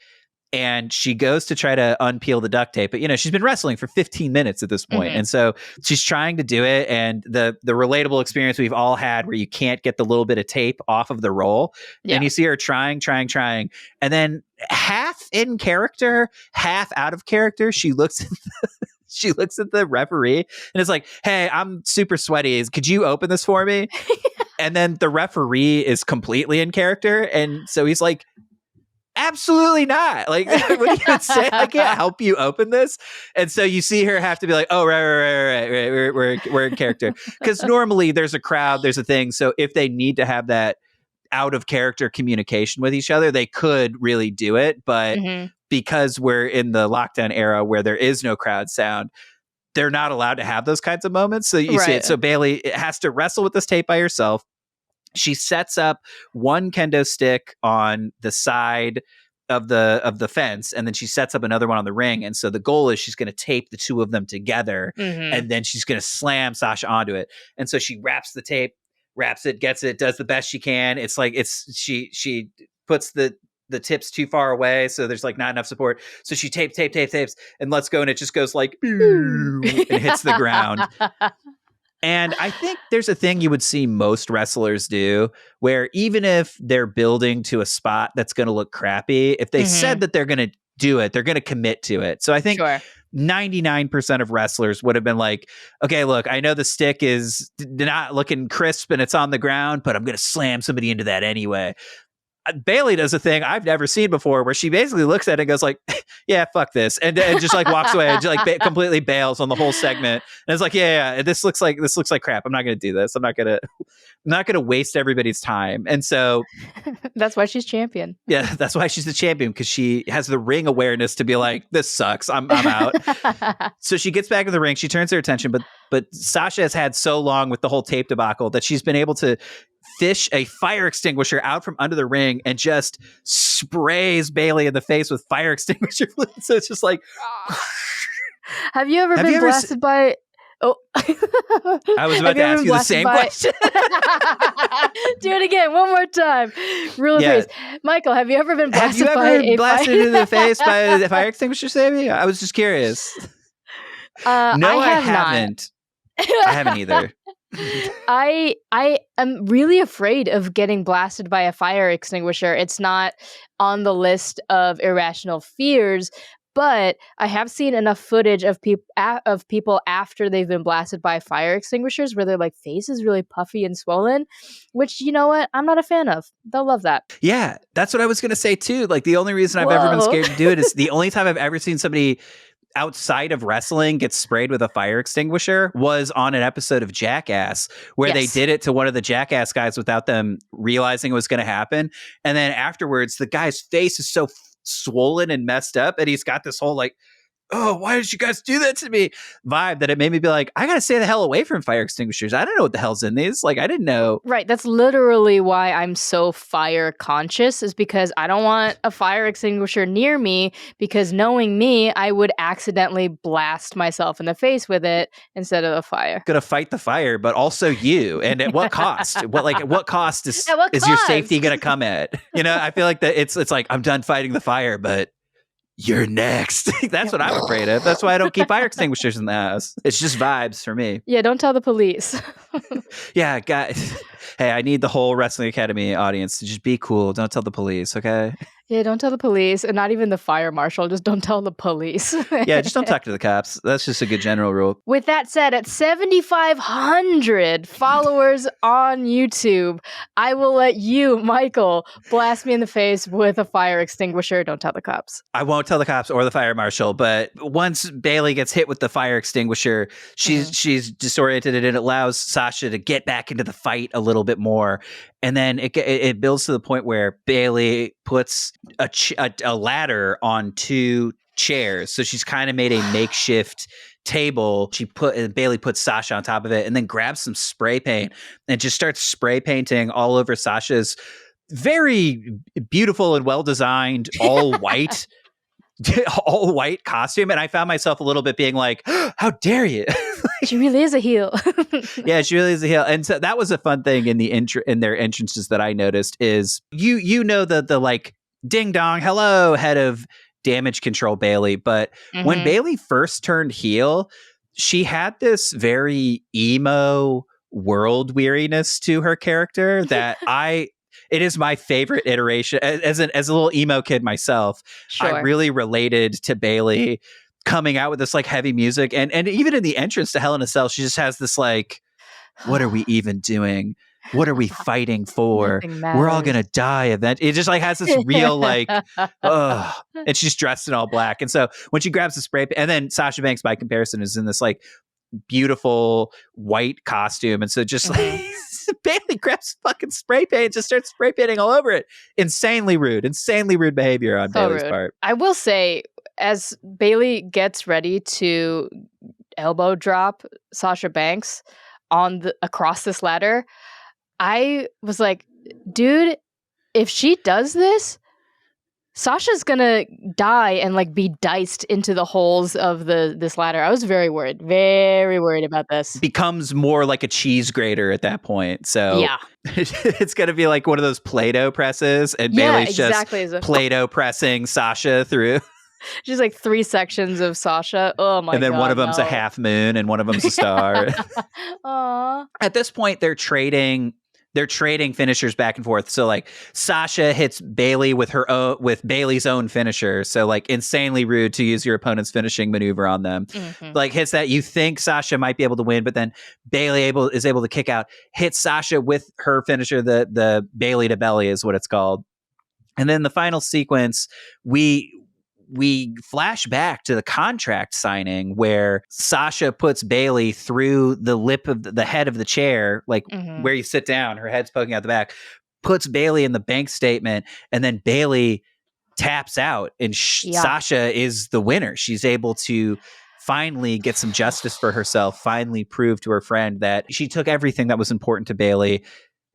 And she goes to try to unpeel the duct tape. But, she's been wrestling for 15 minutes at this point. And so she's trying to do it. And the relatable experience we've all had where you can't get the little bit of tape off of the roll. Yeah. And you see her trying. And then half in character, half out of character, she looks at the referee and is like, hey, I'm super sweaty. Could you open this for me? And then the referee is completely in character. And so he's like, absolutely not. Like, what are you gonna say? I can't help you open this. And so you see her have to be like, oh, right. We're in character. Because normally there's a crowd, there's a thing. So if they need to have that out of character communication with each other, they could really do it. But because we're in the lockdown era where there is no crowd sound, they're not allowed to have those kinds of moments. So you see it. So Bayley has to wrestle with this tape by herself. She sets up one kendo stick on the side of the fence, and then she sets up another one on the ring. And so the goal is she's going to tape the two of them together, and then she's going to slam Sasha onto it. And so she wraps the tape, wraps it, gets it, does the best she can. It's like she puts the the tip's too far away, so there's like not enough support. So she tapes, and lets go, and it just goes like and hits the ground. And I think there's a thing you would see most wrestlers do where even if they're building to a spot that's going to look crappy, if they said that they're going to do it, they're going to commit to it. So I think 99% of wrestlers would have been like, okay, look, I know the stick is not looking crisp and it's on the ground, but I'm going to slam somebody into that anyway. Bailey does a thing I've never seen before where she basically looks at it and goes like, yeah, fuck this. And just like walks away and just like completely bails on the whole segment. And it's like, yeah, this looks like crap. I'm not going to do this. I'm not going to waste everybody's time. And so
that's why she's champion.
Yeah, that's why she's the champion, because she has the ring awareness to be like, this sucks. I'm out. So she gets back in the ring. She turns her attention, but Sasha has had so long with the whole tape debacle that she's been able to fish a fire extinguisher out from under the ring and just sprays Bailey in the face with fire extinguisher fluid. So it's just like,
have you ever been blasted by? Oh,
I was about to ask you the same question.
Do it again, one more time. Rule of threes. Michael, have you ever been blasted
blasted into the face by a fire extinguisher, Samee? I was just curious. No, I haven't. I haven't either.
I am really afraid of getting blasted by a fire extinguisher. It's not on the list of irrational fears, but I have seen enough footage of people after they've been blasted by fire extinguishers where their like face is really puffy and swollen, which, you know what, I'm not a fan of. They'll love that.
Yeah, that's what I was going to say too. Like the only reason I've ever been scared to do it is the only time I've ever seen somebody outside of wrestling get sprayed with a fire extinguisher was on an episode of Jackass where they did it to one of the Jackass guys without them realizing it was going to happen. And then afterwards, the guy's face is so swollen and messed up, and he's got this whole like, oh, why did you guys do that to me vibe, that it made me be like, I gotta stay the hell away from fire extinguishers. I don't know what the hell's in these. Like, I didn't know.
Right. That's literally why I'm so fire conscious, is because I don't want a fire extinguisher near me, because knowing me, I would accidentally blast myself in the face with it instead of the fire.
Gonna fight the fire, but also you. And at what cost? What cost is your safety gonna come at? You know, I feel like that it's like, I'm done fighting the fire, but you're next. That's what I'm afraid of. That's why I don't keep fire extinguishers in the house. It's just vibes for me.
Yeah, don't tell the police.
Yeah, guys. Hey, I need the whole Wrestling Academy audience to just be cool. Don't tell the police, okay?
Yeah, don't tell the police, and not even the fire marshal. Just don't tell the police.
Yeah, just don't talk to the cops. That's just a good general rule.
With that said, at 7,500 followers on YouTube, I will let you, Michael, blast me in the face with a fire extinguisher. Don't tell the cops.
I won't tell the cops or the fire marshal, but once Bailey gets hit with the fire extinguisher, she's disoriented, and it allows Sasha to get back into the fight a little bit more. And then it builds to the point where Bailey puts a ladder on two chairs. So she's kind of made a makeshift table. Bailey puts Sasha on top of it and then grabs some spray paint and just starts spray painting all over Sasha's very beautiful and well-designed all white costume. And I found myself a little bit being like, how dare you?
She really is a heel.
Yeah, she really is a heel. And so that was a fun thing in their entrances that I noticed is you know the like ding dong hello head of damage control Bailey, but when Bailey first turned heel, she had this very emo world weariness to her character that it is my favorite iteration. As a little emo kid myself, I really related to Bailey coming out with this like heavy music, and even in the entrance to Hell in a Cell, she just has this like, what are we even doing? What are we fighting for? We're all gonna die eventually. It just like has this real like, and she's dressed in all black. And so when she grabs the spray, and then Sasha Banks by comparison is in this like beautiful white costume, and so just like Bailey grabs fucking spray paint and just starts spray painting all over it. Insanely rude behavior on Bailey's part.
I will say, as Bailey gets ready to elbow drop Sasha Banks across this ladder, I was like, dude, if she does this, Sasha's gonna die and like be diced into the holes of this ladder. I was very worried about this.
Becomes more like a cheese grater at that point. So It's going to be like one of those Play-Doh presses, and
Yeah,
Bailey's
exactly.
just Play-Doh pressing Sasha through.
Just like 3 sections of Sasha. Oh my god!
And then one of them's a
no.
half moon, and one of them's a star.
Aww.
At this point, they're trading finishers back and forth. So like Sasha hits Bailey with Bailey's own finisher. So like insanely rude to use your opponent's finishing maneuver on them.
Mm-hmm.
Like hits that you think Sasha might be able to win, but then Bailey is able to kick out, hits Sasha with her finisher, the Bailey to belly is what it's called. And then the final sequence, we flash back to the contract signing where Sasha puts Bailey through the lip of the head of the chair, like where you sit down, her head's poking out the back, puts Bailey in the bank statement, and then Bailey taps out, and Sasha is the winner. She's able to finally get some justice for herself, finally prove to her friend that she took everything that was important to Bailey,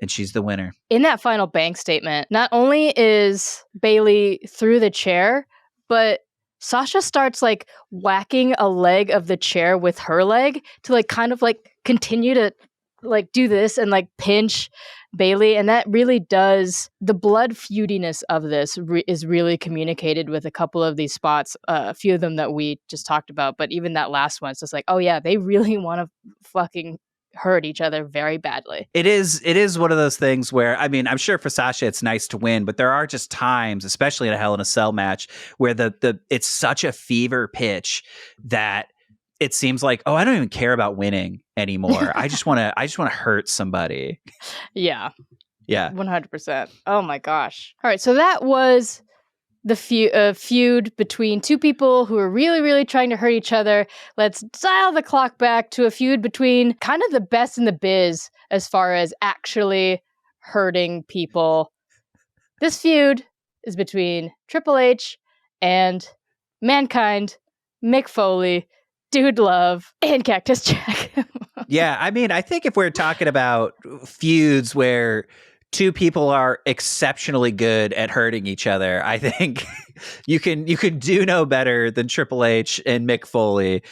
and she's the winner.
In that final bank statement, not only is Bailey through the chair, but Sasha starts like whacking a leg of the chair with her leg to like kind of like continue to like do this and like pinch Bailey. And that really does, the blood feudiness of this is really communicated with a couple of these spots, a few of them that we just talked about. But even that last one, it's just like, oh yeah, they really want to fucking hurt each other very badly.
It is one of those things where, I mean, I'm sure for Sasha it's nice to win, but there are just times, especially in a Hell in a Cell match, where the it's such a fever pitch that it seems like, oh, I don't even care about winning anymore. I just want to hurt somebody.
Yeah.
Yeah.
100%. Oh my gosh. All right, so that was the feud between two people who are really, really trying to hurt each other. Let's dial the clock back to a feud between kind of the best in the biz as far as actually hurting people. This feud is between Triple H and Mankind, Mick Foley, Dude Love, and Cactus Jack.
Yeah, I mean, I think if we're talking about feuds where two people are exceptionally good at hurting each other, I think you can do no better than Triple H and Mick Foley.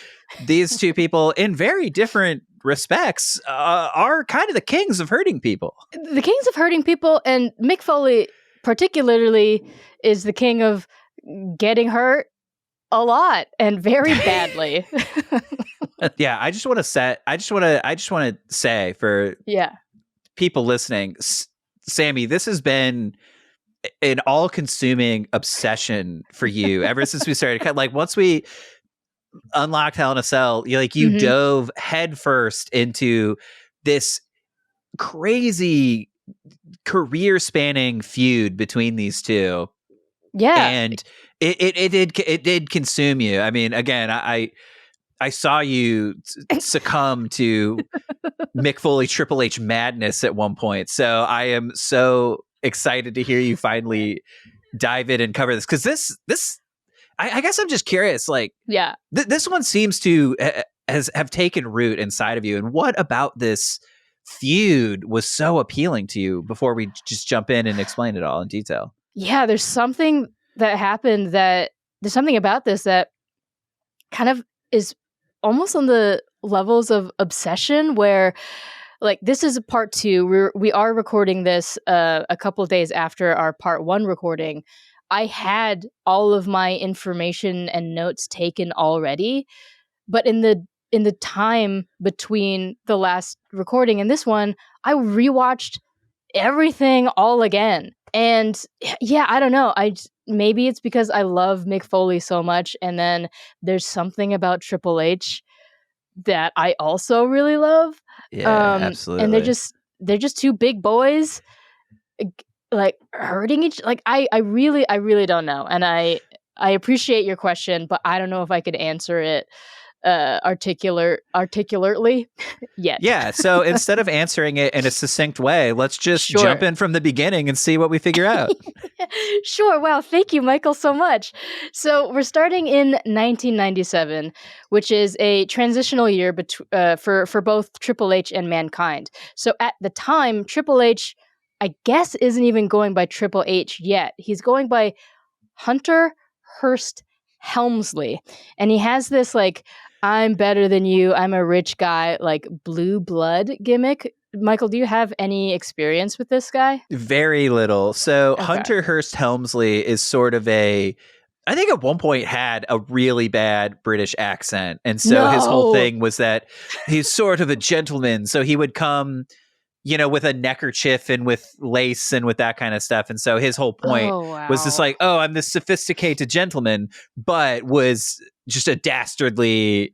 These two people, in very different respects, are kind of the kings of hurting people.
The kings of hurting people, and Mick Foley particularly is the king of getting hurt a lot and very badly.
Yeah, I just want to say for people listening, Samee, this has been an all-consuming obsession for you ever since we started. Like once we unlocked Hell in a Cell, you dove headfirst into this crazy career-spanning feud between these two.
Yeah,
and it did consume you. I mean, again, I saw you succumb to Mick Foley Triple H madness at one point. So I am so excited to hear you finally dive in and cover this. Because I guess I'm just curious, like, this one seems to have taken root inside of you. And what about this feud was so appealing to you before we just jump in and explain it all in detail?
Yeah, there's something that happened there's something about this that kind of is almost on the levels of obsession, where like this is a part 2. We are recording this a couple of days after our part 1 recording. I had all of my information and notes taken already, but in the time between the last recording and this one, I rewatched everything all again. And yeah, I don't know. Maybe it's because I love Mick Foley so much, and then there's something about Triple H that I also really love.
Yeah, absolutely.
And they're just two big boys, like hurting each. Like I really don't know, and I appreciate your question, but I don't know if I could answer it articulately yet.
Yeah, so instead of answering it in a succinct way, let's just jump in from the beginning and see what we figure out.
Sure. Wow. Thank you, Michael, so much. So we're starting in 1997, which is a transitional year for both Triple H and Mankind. So at the time, Triple H, I guess, isn't even going by Triple H yet. He's going by Hunter Hearst Helmsley. And he has this like, I'm better than you, I'm a rich guy, like blue blood gimmick Michael, do you have any experience with this guy?
Very little. So
Okay.
Hunter Hearst Helmsley is sort of I think at one point had a really bad British accent. And so his whole thing was that he's sort of a gentleman. So he would come, with a neckerchief and with lace and with that kind of stuff. And so his whole point was just like, oh, I'm this sophisticated gentleman, but was just a dastardly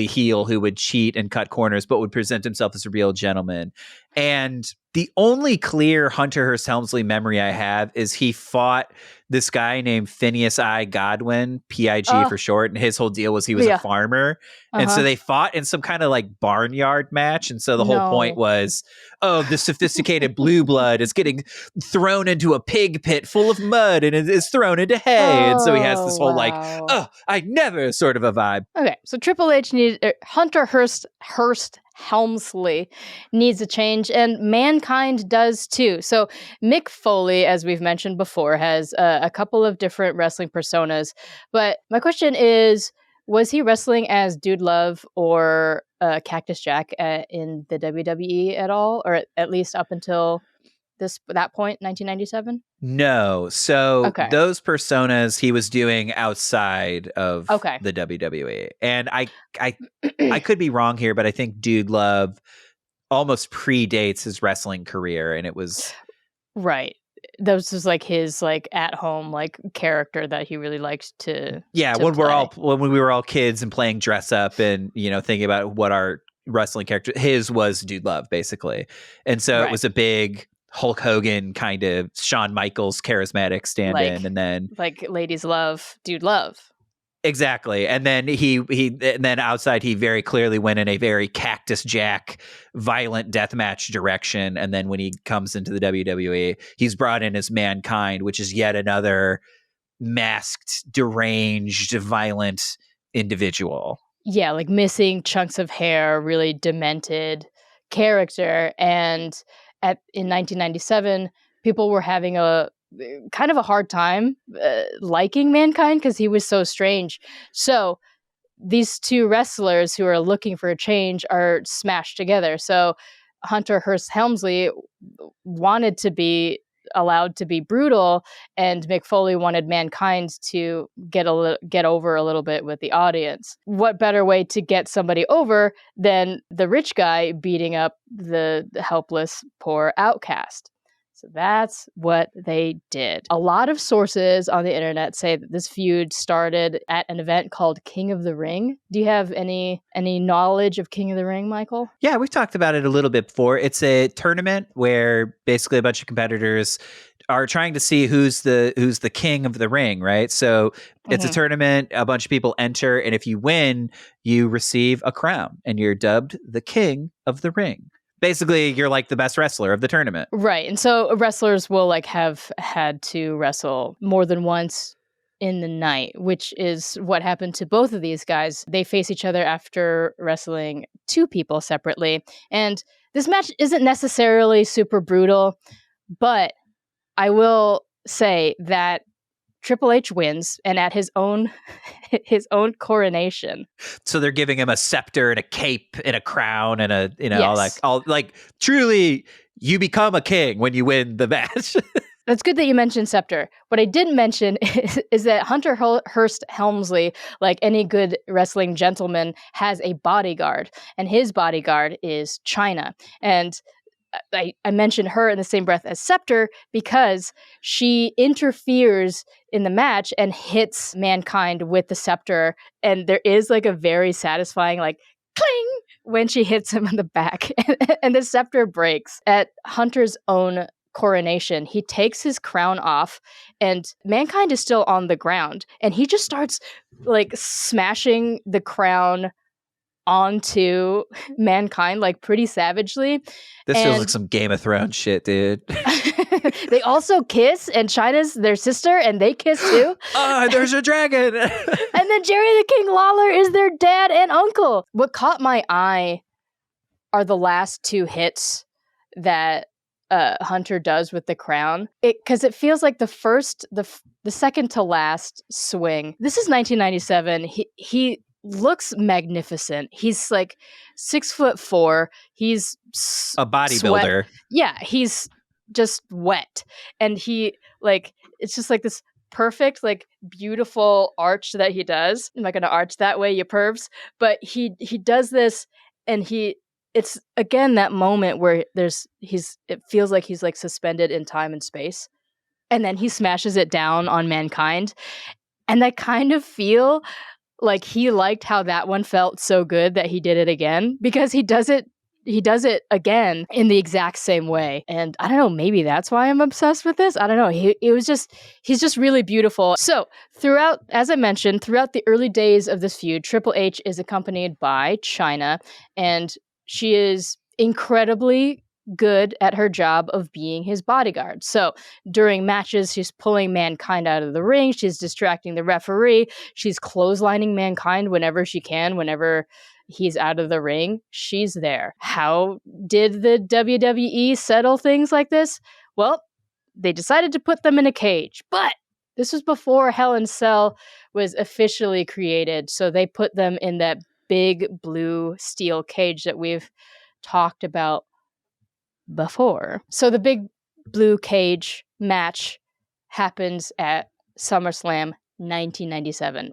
heel who would cheat and cut corners, but would present himself as a real gentleman. And the only clear Hunter Hearst Helmsley memory I have is he fought this guy named Phineas I. Godwin, PIG for short. And his whole deal was he was a farmer. And so they fought in some kind of like barnyard match. And so the whole point was, oh, the sophisticated blue blood is getting thrown into a pig pit full of mud and it is thrown into hay. And so he has this whole like, oh, I never sort of a vibe.
Okay, so Triple H needs Hunter Hearst Helmsley needs a change, and Mankind does too. So Mick Foley, as we've mentioned before, has a couple of different wrestling personas. But my question is, was he wrestling as Dude Love or Cactus Jack in the WWE at all, or at least up until that point, 1997?
No. So those personas he was doing outside of the WWE. And I could be wrong here, but I think Dude Love almost predates his wrestling career, and it was
right. That was just like his like at home like character that he really liked to.
Yeah,
to
when we were all kids and playing dress up and thinking about what our wrestling character his was Dude Love basically, and so it was a big Hulk Hogan kind of Shawn Michaels charismatic stand-in, and then
like ladies love Dude Love.
Exactly. And then and then outside he very clearly went in a very Cactus Jack violent deathmatch direction. And then when he comes into the WWE, he's brought in as Mankind, which is yet another masked, deranged, violent individual.
Yeah, like missing chunks of hair, really demented character. And in 1997, people were having a kind of a hard time liking Mankind because he was so strange. So these two wrestlers who are looking for a change are smashed together. So Hunter Hearst Helmsley wanted to be allowed to be brutal, and Mick Foley wanted Mankind to get over a little bit with the audience. What better way to get somebody over than the rich guy beating up the helpless poor outcast? So that's what they did. A lot of sources on the internet say that this feud started at an event called King of the Ring. Do you have any knowledge of King of the Ring, Michael?
Yeah, we've talked about it a little bit before. It's a tournament where basically a bunch of competitors are trying to see who's the king of the ring, right? So it's a tournament, a bunch of people enter, and if you win, you receive a crown, and you're dubbed the king of the ring. Basically, you're like the best wrestler of the tournament.
Right. And so wrestlers will like have had to wrestle more than once in the night, which is what happened to both of these guys. They face each other after wrestling two people separately. And this match isn't necessarily super brutal, but I will say that Triple H wins, and at his own coronation.
So they're giving him a scepter and a cape and a crown and a all like truly you become a king when you win the match.
That's good that you mentioned scepter. What I didn't mention is that Hunter Hearst Helmsley, like any good wrestling gentleman, has a bodyguard, and his bodyguard is Chyna. And I mentioned her in the same breath as Scepter because she interferes in the match and hits Mankind with the scepter. And there is like a very satisfying like cling when she hits him on the back and the scepter breaks. At Hunter's own coronation, he takes his crown off and Mankind is still on the ground. And he just starts like smashing the crown onto Mankind like pretty savagely.
This feels like some Game of Thrones shit, dude.
They also kiss, and Chyna's their sister, and they kiss too.
Oh, there's a dragon.
And then Jerry the King Lawler is their dad and uncle. What caught my eye are the last two hits that Hunter does with the crown. Because it feels like the second to last swing. This is 1997. He looks magnificent. He's like 6'4". He's
A bodybuilder.
Yeah, he's just wet, and he like it's just like this perfect, like beautiful arch that he does. I'm not gonna arch that way, you pervs. But he does this, and it's again that moment where it feels like he's like suspended in time and space, and then he smashes it down on Mankind, and I kind of feel like he liked how that one felt so good that he did it again, because he does it again in the exact same way. And I don't know, maybe that's why I'm obsessed with this. I don't know. He's just really beautiful. So throughout, as I mentioned, throughout the early days of this feud, Triple H is accompanied by Chyna, and she is incredibly good at her job of being his bodyguard. So during matches, she's pulling Mankind out of the ring, she's distracting the referee, she's clotheslining Mankind whenever she can, whenever he's out of the ring, she's there. How did the WWE settle things like this? Well, they decided to put them in a cage, but this was before Hell in a Cell was officially created, so they put them in that big blue steel cage that we've talked about before. So the big blue cage match happens at SummerSlam 1997,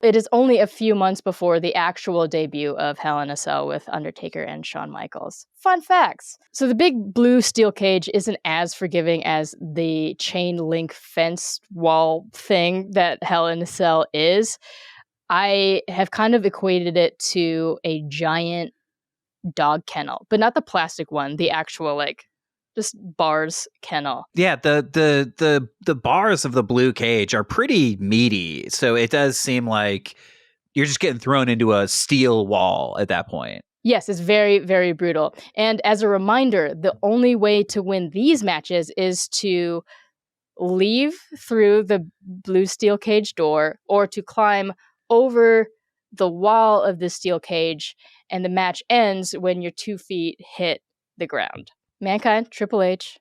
it is only a few months before the actual debut of Hell in a Cell with Undertaker and Shawn Michaels. Fun facts. So the big blue steel cage isn't as forgiving as the chain link fence wall thing that Hell in a Cell is. I have kind of equated it to a giant dog kennel, but not the plastic one, the actual like just bars kennel.
Yeah, the bars of the blue cage are pretty meaty, so it does seem like you're just getting thrown into a steel wall at that point.
Yes, it's very, very brutal. And as a reminder, the only way to win these matches is to leave through the blue steel cage door or to climb over the wall of the steel cage, and the match ends when your 2 feet hit the ground. Mankind, Triple H,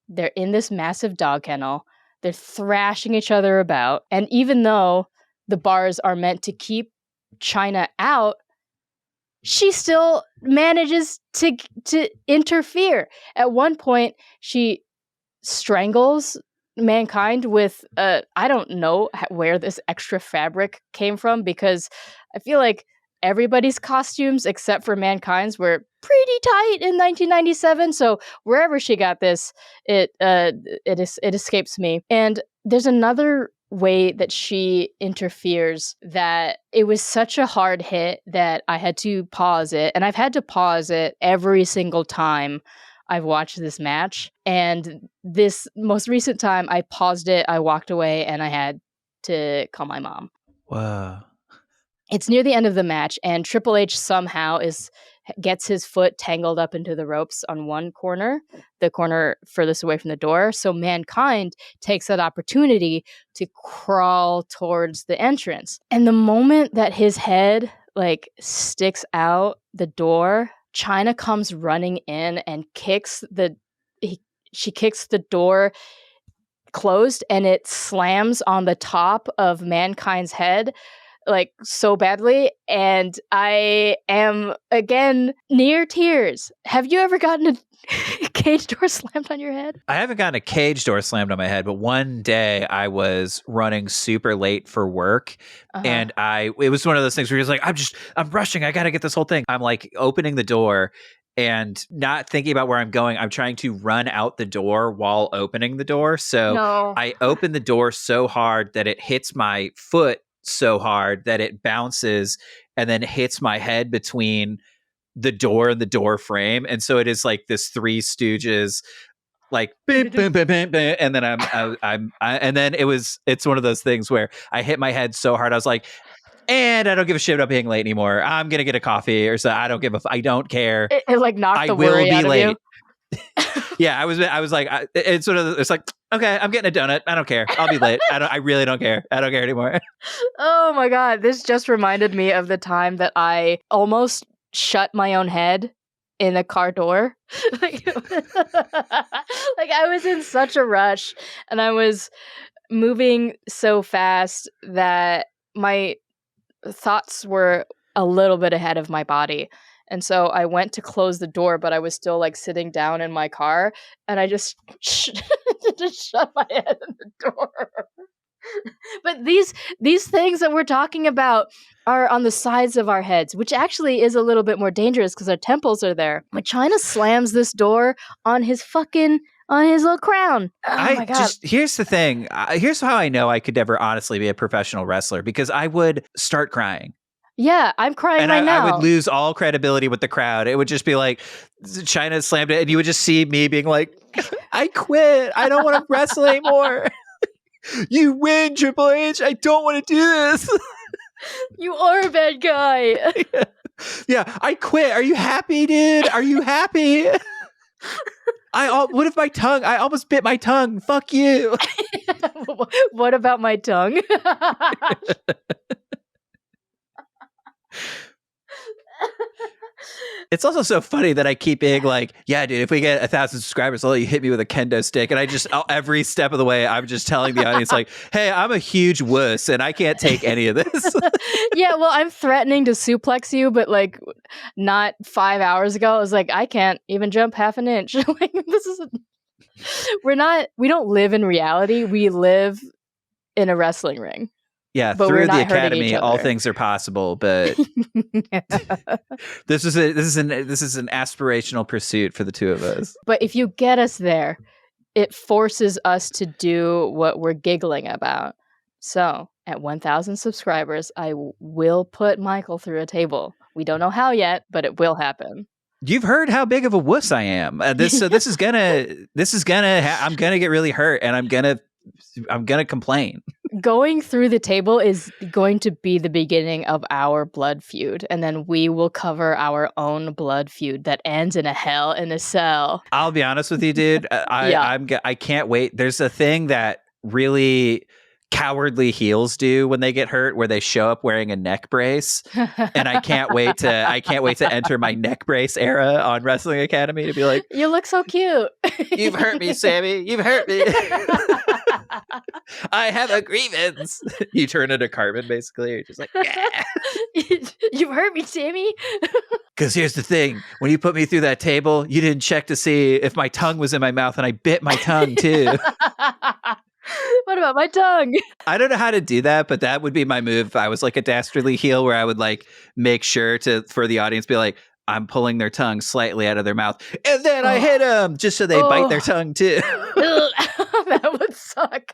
they're in this massive dog kennel. They're thrashing each other about. And even though the bars are meant to keep Chyna out, she still manages to interfere. At one point, she strangles Mankind with I don't know where this extra fabric came from, because I feel like everybody's costumes except for Mankind's were pretty tight in 1997. So wherever she got this, it escapes me. And there's another way that she interferes that it was such a hard hit that I had to pause it, and I've had to pause it every single time I've watched this match. And this most recent time, I paused it, I walked away, and I had to call my mom.
Wow.
It's near the end of the match, and Triple H somehow gets his foot tangled up into the ropes on one corner, the corner furthest away from the door. So Mankind takes that opportunity to crawl towards the entrance. And the moment that his head like sticks out the door, Chyna comes running in and she kicks the door closed, and it slams on the top of Mankind's head like so badly, and I am again near tears. Have you ever gotten a cage door slammed on your head?
I haven't gotten a cage door slammed on my head, but one day I was running super late for work, and it was one of those things where you're like, I'm rushing, I gotta get this whole thing. I'm like opening the door and not thinking about where I'm going. I'm trying to run out the door while opening the door. So I open the door so hard that it hits my foot so hard that it bounces and then hits my head between the door and the door frame. And so it is like this Three Stooges, like bim, bim, bim, bim, bim, and then it's one of those things where I hit my head so hard I was like, and I don't give a shit about being late anymore. I'm gonna get a coffee or so. I don't care.
It like knocked
I
the
will
worry
be
out
late.
of you.
Yeah, I was like, it's like, okay, I'm getting a donut. I don't care. I'll be late. I really don't care. I don't care anymore.
Oh my God. This just reminded me of the time that I almost shut my own head in a car door. like I was in such a rush, and I was moving so fast that my thoughts were a little bit ahead of my body. And so I went to close the door, but I was still like sitting down in my car, and I just just shut my head in the door. But these things that we're talking about are on the sides of our heads, which actually is a little bit more dangerous because our temples are there. When China slams this door on his little crown. Oh my God.
Here's the thing. Here's how I know I could never honestly be a professional wrestler, because I would start crying.
Yeah, I'm crying right now.
I would lose all credibility with the crowd. It would just be like, China slammed it, and you would just see me being like, I quit. I don't want to wrestle anymore. You win, Triple H. I don't want to do this.
You are a bad guy.
Yeah, I quit. Are you happy, dude? Are you happy? What if my tongue? I almost bit my tongue. Fuck you.
What about my tongue?
It's also so funny that I keep being like, yeah, dude, if we get 1,000 subscribers, I'll let you hit me with a kendo stick. And every step of the way, I'm just telling the audience, like, hey, I'm a huge wuss and I can't take any of this.
Yeah, well, I'm threatening to suplex you, but like not 5 hours ago, I was like, I can't even jump half an inch. Like, we don't live in reality. We live in a wrestling ring.
Yeah, but through the academy, all things are possible. But this is an aspirational pursuit for the two of us.
But if you get us there, it forces us to do what we're giggling about. So at 1,000 subscribers, I will put Michael through a table. We don't know how yet, but it will happen.
You've heard how big of a wuss I am. I'm gonna get really hurt, and I'm gonna complain.
Going through the table is going to be the beginning of our blood feud, and then we will cover our own blood feud that ends in a hell in a cell.
I'll be honest with you, dude. I can't wait. There's a thing that really cowardly heels do when they get hurt, where they show up wearing a neck brace, and I can't wait to enter my neck brace era on Wrestling Academy to be like,
you look so cute.
You've hurt me, Samee. You've hurt me. I have a grievance. You turn into Carmen, basically. You're just like, yeah.
You've hurt me, Samee.
Because here's the thing. When you put me through that table, you didn't check to see if my tongue was in my mouth, and I bit my tongue, too.
What about my tongue?
I don't know how to do that, but that would be my move if I was like a dastardly heel, where I would like make sure for the audience be like, I'm pulling their tongue slightly out of their mouth, and then I hit them just so they bite their tongue too.
That would suck.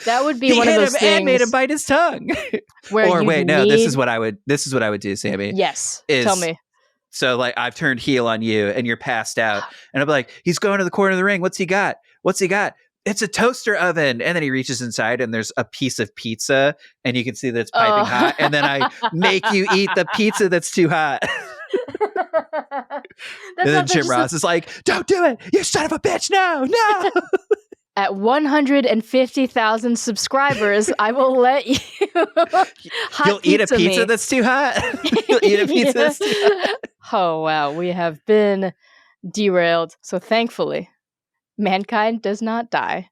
That would be one of those things.
And made him bite his tongue. This is what I would do, Samee.
Yes, tell me.
So like, I've turned heel on you, and you're passed out, and I'm like, he's going to the corner of the ring. What's he got? It's a toaster oven. And then he reaches inside, and there's a piece of pizza, and you can see that it's piping hot. And then I make you eat the pizza that's too hot. And then Jim Ross is like, don't do it, you son of a bitch. No.
At 150,000 subscribers, I will let you.
You'll eat a pizza that's too hot? You'll eat a pizza that's too hot?
Oh, wow. We have been derailed. So thankfully, Mankind does not die.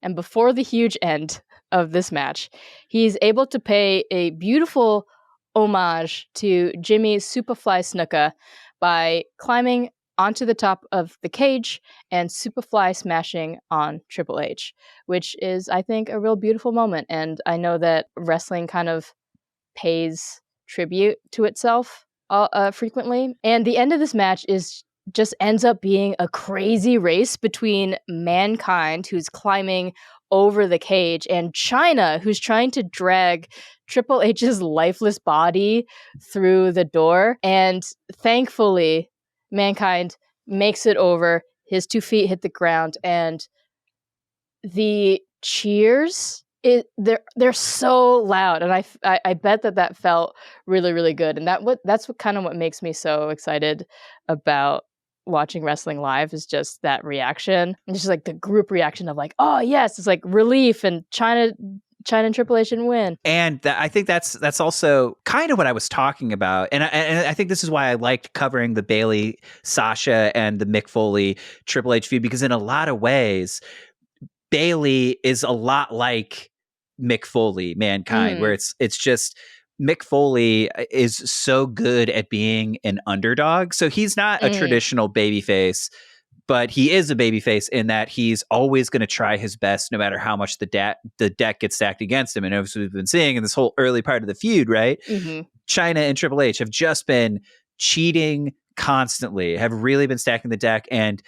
And before the huge end of this match, he's able to pay a beautiful homage to Jimmy Superfly Snuka by climbing onto the top of the cage and Superfly smashing on Triple H, which is, I think, a real beautiful moment. And I know that wrestling kind of pays tribute to itself frequently. And the end of this match just ends up being a crazy race between Mankind, who's climbing over the cage, and China, who's trying to drag Triple H's lifeless body through the door. And thankfully, Mankind makes it over. His 2 feet hit the ground, and the cheers, they're so loud, and I bet that felt really, really good. And that's what makes me so excited about watching wrestling live, is just that reaction, and just like the group reaction of like, oh yes, it's like relief, and China and Triple H didn't win.
And I think that's also kind of what I was talking about. And I think this is why I liked covering the Bayley, Sasha, and the Mick Foley Triple H feud, because in a lot of ways, Bayley is a lot like Mick Foley, Mankind, where it's just Mick Foley is so good at being an underdog. So he's not a traditional babyface, but he is a babyface in that he's always going to try his best no matter how much the deck gets stacked against him. And as we've been seeing in this whole early part of the feud, right? China and Triple H have just been cheating constantly, have really been stacking the deck, and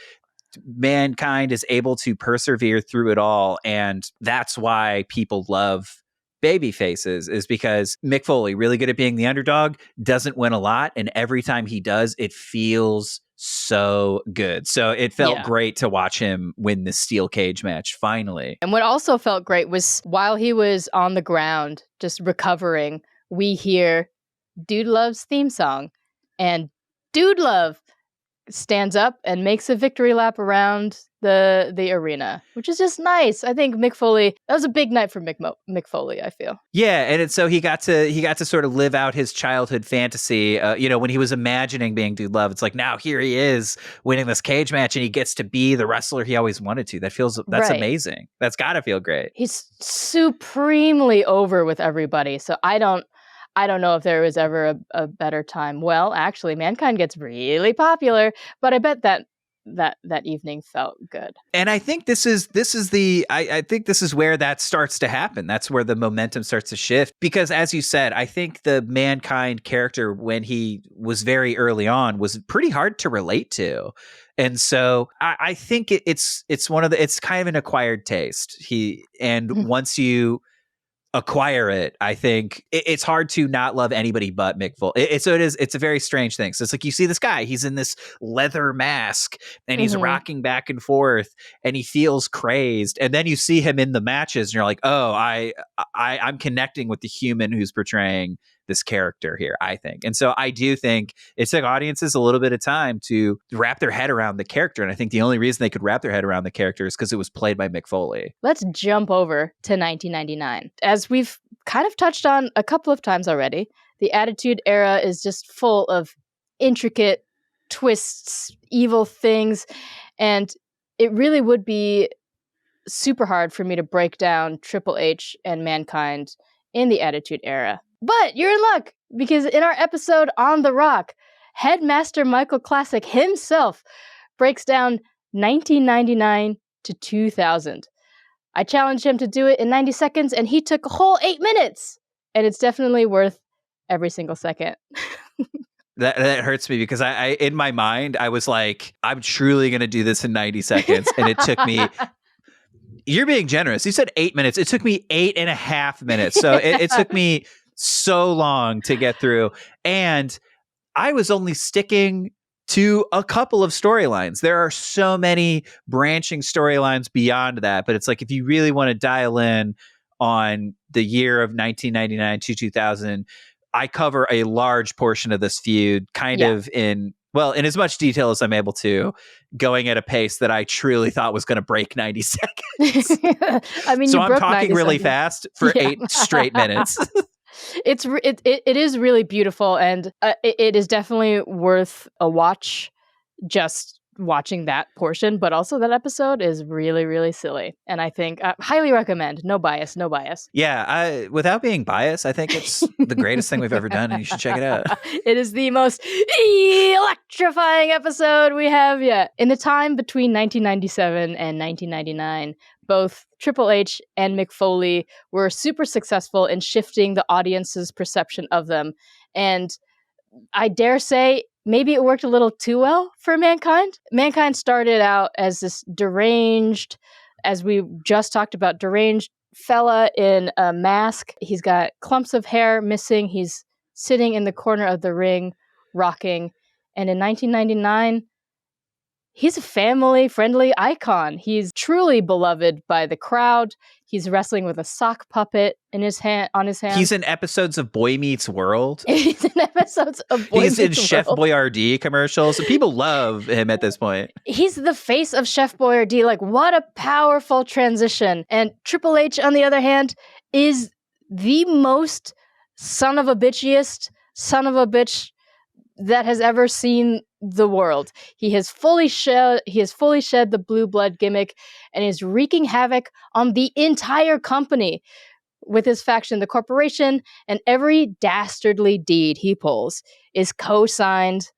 Mankind is able to persevere through it all. And that's why people love baby faces, is because Mick Foley, really good at being the underdog, doesn't win a lot, and every time he does, it feels so good. So it felt great to watch him win this steel cage match finally.
And what also felt great was while he was on the ground just recovering, we hear Dude Love's theme song, and Dude Love stands up and makes a victory lap around the arena, which is just nice. I think Mick Foley, that was a big night for Mick Foley, I feel.
Yeah, and so he got to sort of live out his childhood fantasy. When he was imagining being Dude Love, it's like now here he is winning this cage match, and he gets to be the wrestler he always wanted to. That's amazing. That's got to feel great.
He's supremely over with everybody. So I don't know if there was ever a better time. Well, actually, Mankind gets really popular, but I bet that evening felt good.
And I think this is I think this is where that starts to happen. That's where the momentum starts to shift. Because as you said, I think the Mankind character, when he was very early on, was pretty hard to relate to. And so I think it's kind of an acquired taste. Once you acquire it, I think it's hard to not love anybody but Mick Foley. It's a very strange thing. So it's like you see this guy, he's in this leather mask and he's rocking back and forth and he feels crazed, and then you see him in the matches and you're like, oh, I'm connecting with the human who's portraying this character here, I think. And so I do think it took audiences a little bit of time to wrap their head around the character. And I think the only reason they could wrap their head around the character is because it was played by Mick Foley.
Let's jump over to 1999. As we've kind of touched on a couple of times already, the Attitude Era is just full of intricate twists, evil things, and it really would be super hard for me to break down Triple H and Mankind in the Attitude Era. But you're in luck, because in our episode on The Rock, Headmaster Michael Classic himself breaks down 1999 to 2000. I challenged him to do it in 90 seconds, and he took a whole 8 minutes. And it's definitely worth every single second.
That hurts me, because I in my mind, I was like, I'm truly going to do this in 90 seconds. And it took me... You're being generous. You said 8 minutes. It took me 8.5 minutes. So it took me so long to get through. And I was only sticking to a couple of storylines. There are so many branching storylines beyond that. But it's like, if you really want to dial in on the year of 1999 to 2000, I cover a large portion of this feud kind of in as much detail as I'm able to, going at a pace that I truly thought was going to break 90 seconds.
I mean,
so I'm talking really fast for 8 straight minutes.
It is really beautiful, and it is definitely worth a watch, just watching that portion, but also that episode is really, really silly. And I think highly recommend. No bias.
Yeah, without being biased, I think it's the greatest thing we've ever done, and you should check it out.
It is the most electrifying episode we have yet. In the time between 1997 and 1999, both Triple H and Mick Foley were super successful in shifting the audience's perception of them. And I dare say, maybe it worked a little too well for Mankind. Mankind started out as this deranged, as we just talked about, deranged fella in a mask. He's got clumps of hair missing. He's sitting in the corner of the ring, rocking. And in 1999, he's a family-friendly icon. He's truly beloved by the crowd. He's wrestling with a sock puppet on his hand.
He's in episodes of Boy Meets World.
He's in episodes of Boy Meets World.
He's in Chef Boyardee commercials. People love him at this point.
He's the face of Chef Boyardee. Like, what a powerful transition. And Triple H, on the other hand, is the most son of a bitchiest son of a bitch that has ever seen the world. He has fully shed the blue blood gimmick and is wreaking havoc on the entire company. with his faction, the Corporation, and every dastardly deed he pulls is co-signed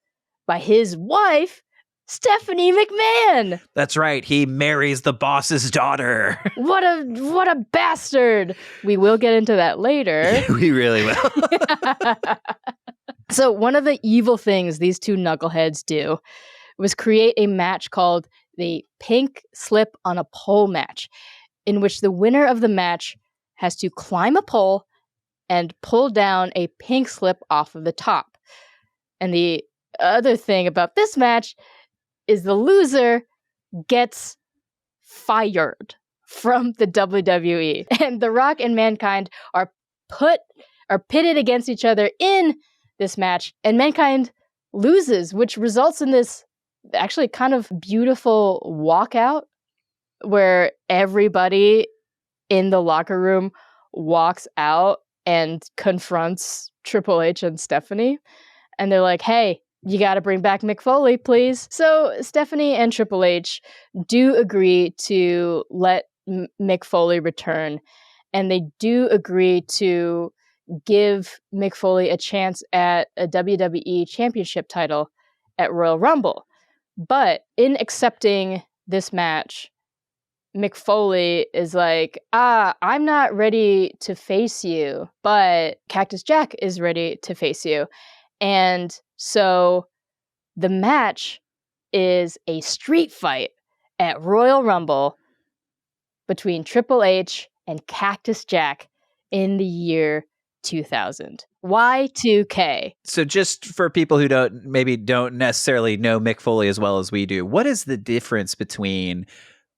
by his wife, Stephanie McMahon.
That's right. He marries the boss's daughter.
What a bastard. We will get into that later.
We really will.
So one of the evil things these two knuckleheads do was create a match called the Pink Slip on a Pole match, in which the winner of the match has to climb a pole and pull down a pink slip off of the top. And the other thing about this match is the loser gets fired from the WWE. And The Rock and Mankind are pitted against each other in this match, and Mankind loses, which results in this actually kind of beautiful walkout where everybody in the locker room walks out and confronts Triple H and Stephanie. And they're like, hey, you got to bring back Mick Foley, please. So Stephanie and Triple H do agree to let Mick Foley return. And they do agree to give Mick Foley a chance at a WWE Championship title at Royal Rumble. But in accepting this match, Mick Foley is like, I'm not ready to face you, but Cactus Jack is ready to face you. And so the match is a street fight at Royal Rumble between Triple H and Cactus Jack in the year 2000. Y2K.
So just for people who don't necessarily know Mick Foley as well as we do, what is the difference between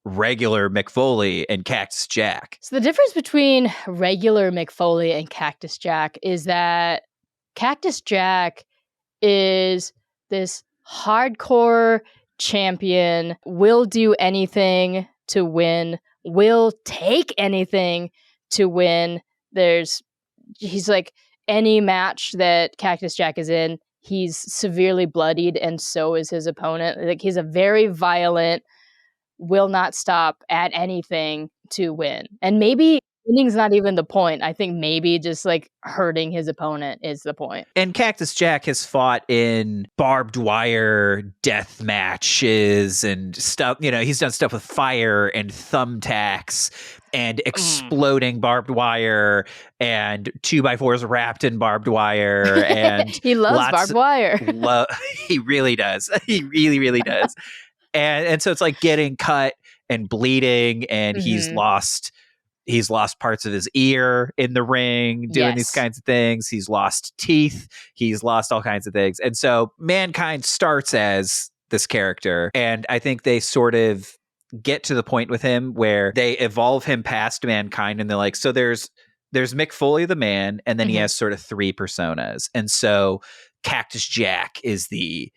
regular Mick Foley and Cactus Jack?
So the difference between regular Mick Foley and Cactus Jack is that Cactus Jack is this hardcore champion, will do anything to win, will take anything to win. He's like, any match that Cactus Jack is in, he's severely bloodied, and so is his opponent. Like, he's a very violent, will not stop at anything to win. And maybe winning's not even the point. I think maybe just like hurting his opponent is the point.
And Cactus Jack has fought in barbed wire death matches and stuff. You know, he's done stuff with fire and thumbtacks and exploding barbed wire and 2x4s wrapped in barbed wire. And
he loves barbed wire.
He really does. He really, really does. And so it's like getting cut and bleeding, and he's lost parts of his ear in the ring doing these kinds of things. He's lost teeth. He's lost all kinds of things. And so Mankind starts as this character, and I think they sort of get to the point with him where they evolve him past Mankind, and they're like, so there's Mick Foley the man, and then he has sort of three personas. And so Cactus Jack is the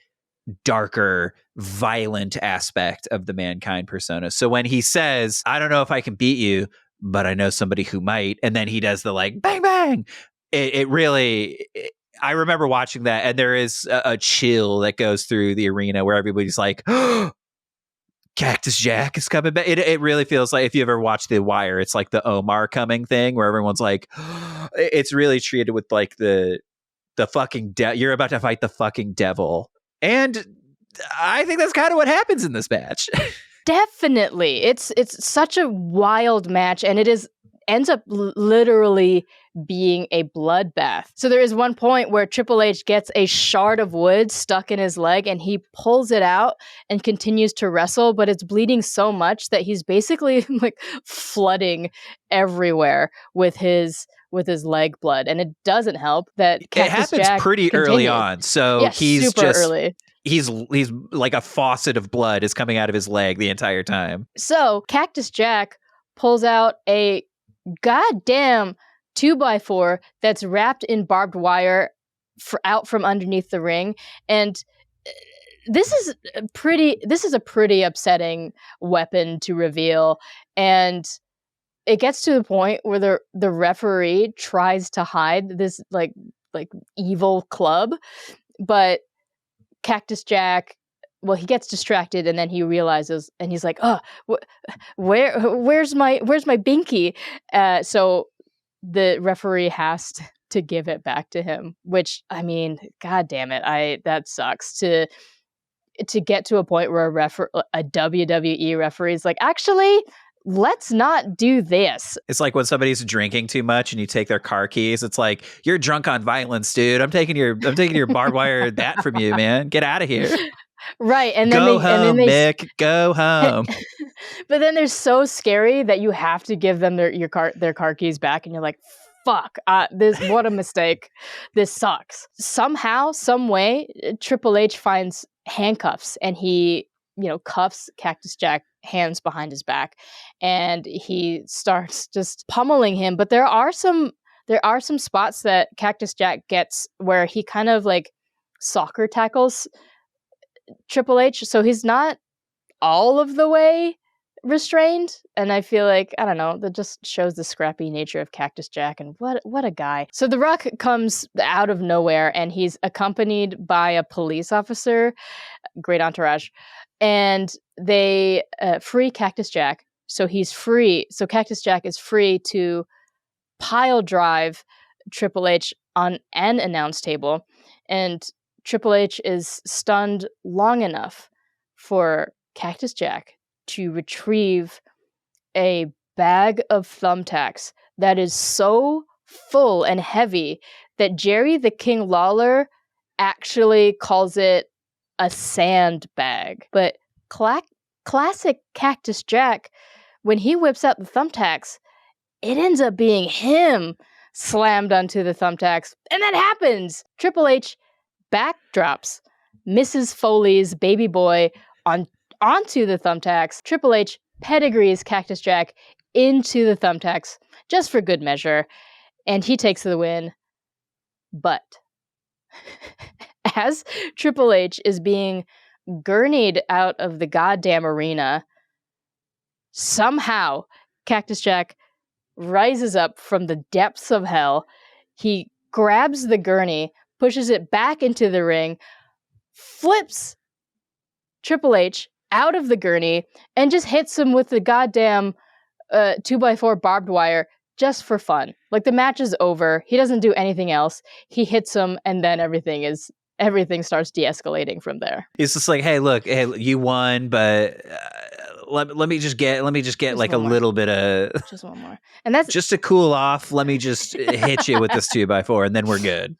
darker, violent aspect of the Mankind persona. So when he says, I don't know if I can beat you, but I know somebody who might, and then he does the like bang bang, it really, I remember watching that, and there is a chill that goes through the arena where everybody's like, oh, Cactus Jack is coming back. It really feels like, if you ever watched The Wire, it's like the Omar coming thing where everyone's like, oh, it's really treated with like the fucking you're about to fight the fucking devil. And I think that's kind of what happens in this match.
Definitely. It's such a wild match, and it ends up literally being a bloodbath. So there is one point where Triple H gets a shard of wood stuck in his leg, and he pulls it out and continues to wrestle, but it's bleeding so much that he's basically like flooding everywhere with his leg blood. And it doesn't help that Cactus
it happens
Jack
pretty early on. So he's
super early.
He's like a faucet of blood is coming out of his leg the entire time.
So Cactus Jack pulls out a goddamn 2x4 that's wrapped in barbed wire out from underneath the ring. And this is a pretty upsetting weapon to reveal. And it gets to the point where the referee tries to hide this like evil club, but Cactus Jack, well, he gets distracted, and then he realizes, and he's like, "Oh, where's my binky?" So the referee has to give it back to him, which, I mean, god damn it, that sucks to get to a point where a WWE referee is like, actually, let's not do this.
It's like when somebody's drinking too much and you take their car keys. It's like, you're drunk on violence, dude. I'm taking your barbed wire bat from you, man. Get out of here.
Right, and then
Go home, Mick. Go home.
But then they're so scary that you have to give them their car keys back, and you're like, fuck, what a mistake. This sucks. Somehow, some way, Triple H finds handcuffs, and he, cuffs Cactus Jack hands behind his back, and he starts just pummeling him. But there are some spots that Cactus Jack gets where he kind of like soccer tackles Triple H, so he's not all of the way restrained, and I feel like, I don't know, that just shows the scrappy nature of Cactus Jack, and what a guy. So The Rock comes out of nowhere, and he's accompanied by a police officer, great entourage, and they free Cactus Jack. So he's free. So Cactus Jack is free to pile drive Triple H on an announce table, and Triple H is stunned long enough for Cactus Jack to retrieve a bag of thumbtacks that is so full and heavy that Jerry the King Lawler actually calls it a sandbag. But classic Cactus Jack, when he whips out the thumbtacks, it ends up being him slammed onto the thumbtacks. And that happens! Triple H backdrops Mrs. Foley's baby boy onto the thumbtacks. Triple H pedigrees Cactus Jack into the thumbtacks just for good measure, and he takes the win. But as Triple H is being gurneyed out of the goddamn arena, somehow Cactus Jack rises up from the depths of hell. He grabs the gurney, pushes it back into the ring, flips Triple H out of the gurney, and just hits him with the goddamn 2x4 barbed wire just for fun. Like, the match is over. He doesn't do anything else. He hits him, and then everything starts de-escalating from there.
He's just like, hey, look, you won, but let me just get like a little bit of
just one more, and that's
just to cool off. Let me just hit you with this 2x4, and then we're good.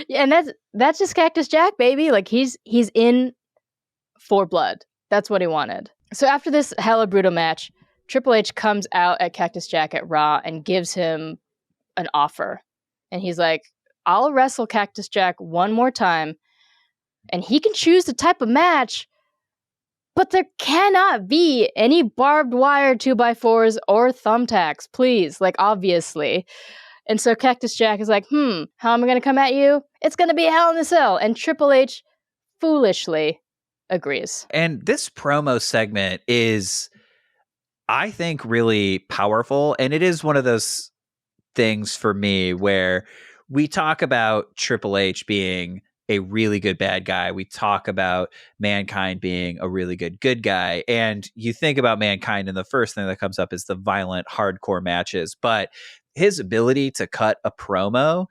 Yeah, and that's just Cactus Jack, baby. Like, he's in for blood. That's what he wanted. So after this hella brutal match, Triple H comes out at Cactus Jack at Raw and gives him an offer, and he's like, I'll wrestle Cactus Jack one more time, and he can choose the type of match, but there cannot be any barbed wire 2x4s or thumbtacks, please. Like, obviously. And so Cactus Jack is like, how am I going to come at you? It's going to be Hell in a Cell. And Triple H foolishly agrees.
And this promo segment is, I think, really powerful. And it is one of those things for me where we talk about Triple H being a really good bad guy. We talk about Mankind being a really good guy. And you think about Mankind, and the first thing that comes up is the violent, hardcore matches. But his ability to cut a promo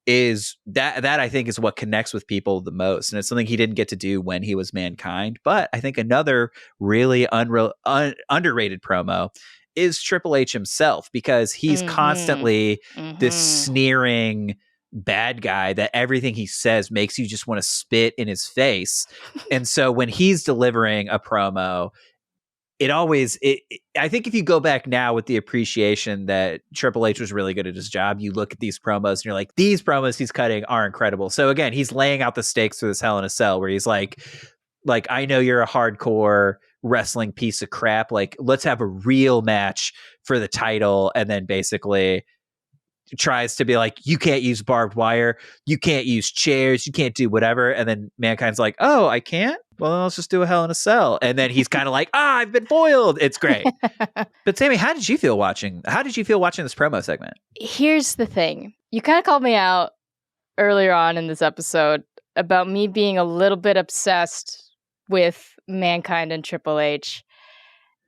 is that I think is what connects with people the most. And it's something he didn't get to do when he was Mankind. But I think another really underrated promo is Triple H himself, because he's constantly this sneering bad guy that everything he says makes you just want to spit in his face. And so when he's delivering a promo, I think if you go back now with the appreciation that Triple H was really good at his job, you look at these promos and you're like, these promos he's cutting are incredible. So again, he's laying out the stakes for this Hell in a Cell, where he's like, I know you're a hardcore wrestling piece of crap. Like, let's have a real match for the title. And then basically tries to be like, you can't use barbed wire, you can't use chairs, you can't do whatever. And then Mankind's like, oh, I can't? Well, let's just do a Hell in a Cell. And then he's kind of like, I've been foiled. It's great. But Samee, how did you feel watching this promo segment?
Here's the thing. You kind of called me out earlier on in this episode about me being a little bit obsessed with Mankind and Triple H.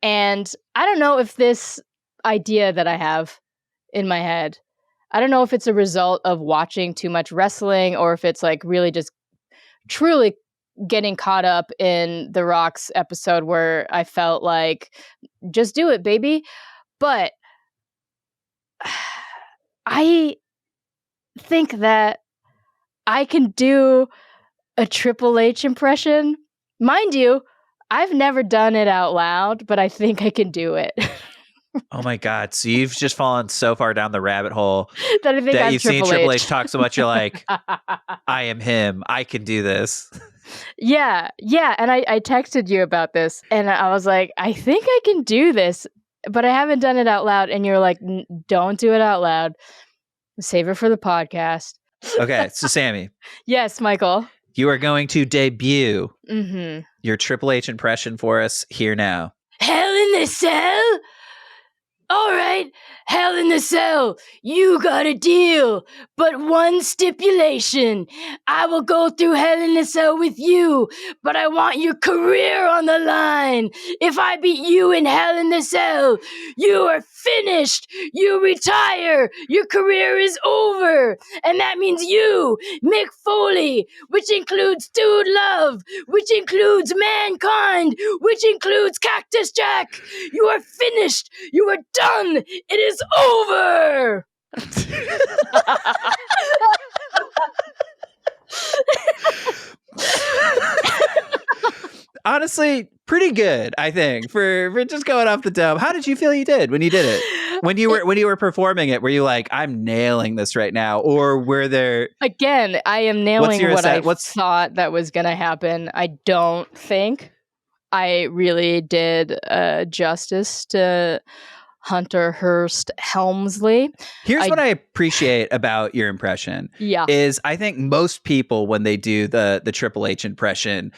And I don't know if this idea that I have in my head. I don't know if it's a result of watching too much wrestling or if it's like really just truly getting caught up in The Rock's episode where I felt like, just do it, baby. But I think that I can do a Triple H impression. Mind you, I've never done it out loud, but I think I can do it.
Oh my God. So you've just fallen so far down the rabbit hole
that I think
that
I'm
you've seen Triple H talk so much, you're like, I am him. I can do this.
Yeah. And I texted you about this, and I was like, I think I can do this, but I haven't done it out loud. And you're like, don't do it out loud. Save it for the podcast.
Okay. So Samee.
Yes, Michael.
You are going to debut your Triple H impression for us here now.
Hell in the Cell? All right, Hell in the Cell, you got a deal, but one stipulation. I will go through Hell in the Cell with you, but I want your career on the line. If I beat you in Hell in the Cell, you are finished. You retire. Your career is over. And that means you, Mick Foley, which includes Dude Love, which includes Mankind, which includes Cactus Jack. You are finished. You are done. It is over.
Honestly, pretty good, I think, for just going off the dome. How did you feel you did when you did it? When you were performing it, were you like, I'm nailing this right now? Or were there...
Again, I am nailing what I thought that was going to happen. I don't think I really did justice to Hunter Hearst Helmsley.
Here's what I appreciate about your impression.
Yeah.
Is I think most people, when they do the Triple H impression,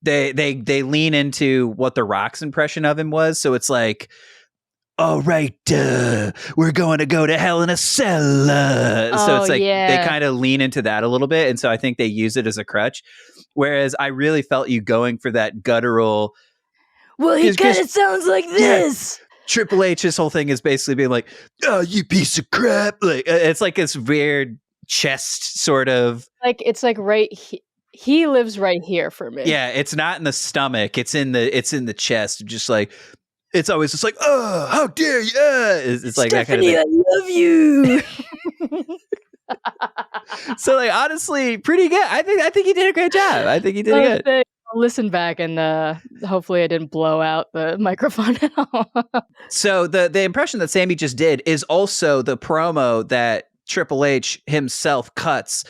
they lean into what The Rock's impression of him was. So it's like, all right, we're going to go to Hell in a Cell. So it's like they kind of lean into that a little bit. And so I think they use it as a crutch. Whereas I really felt you going for that guttural.
Well, he kind of sounds like this.
Yeah, Triple H's whole thing is basically being like, oh, you piece of crap. Like, it's like this weird chest sort of.
Like, it's like he lives right here for me.
Yeah, it's not in the stomach. It's in the chest. Just like, it's always just like, oh, how dare you? It's like
Stephanie,
that kind of thing.
I love you.
So like, honestly, pretty good. I think you did a great job. I think you did good.
Thanks. I'll listen back and hopefully I didn't blow out the microphone at all.
So the impression that Samee just did is also the promo that Triple H himself cuts,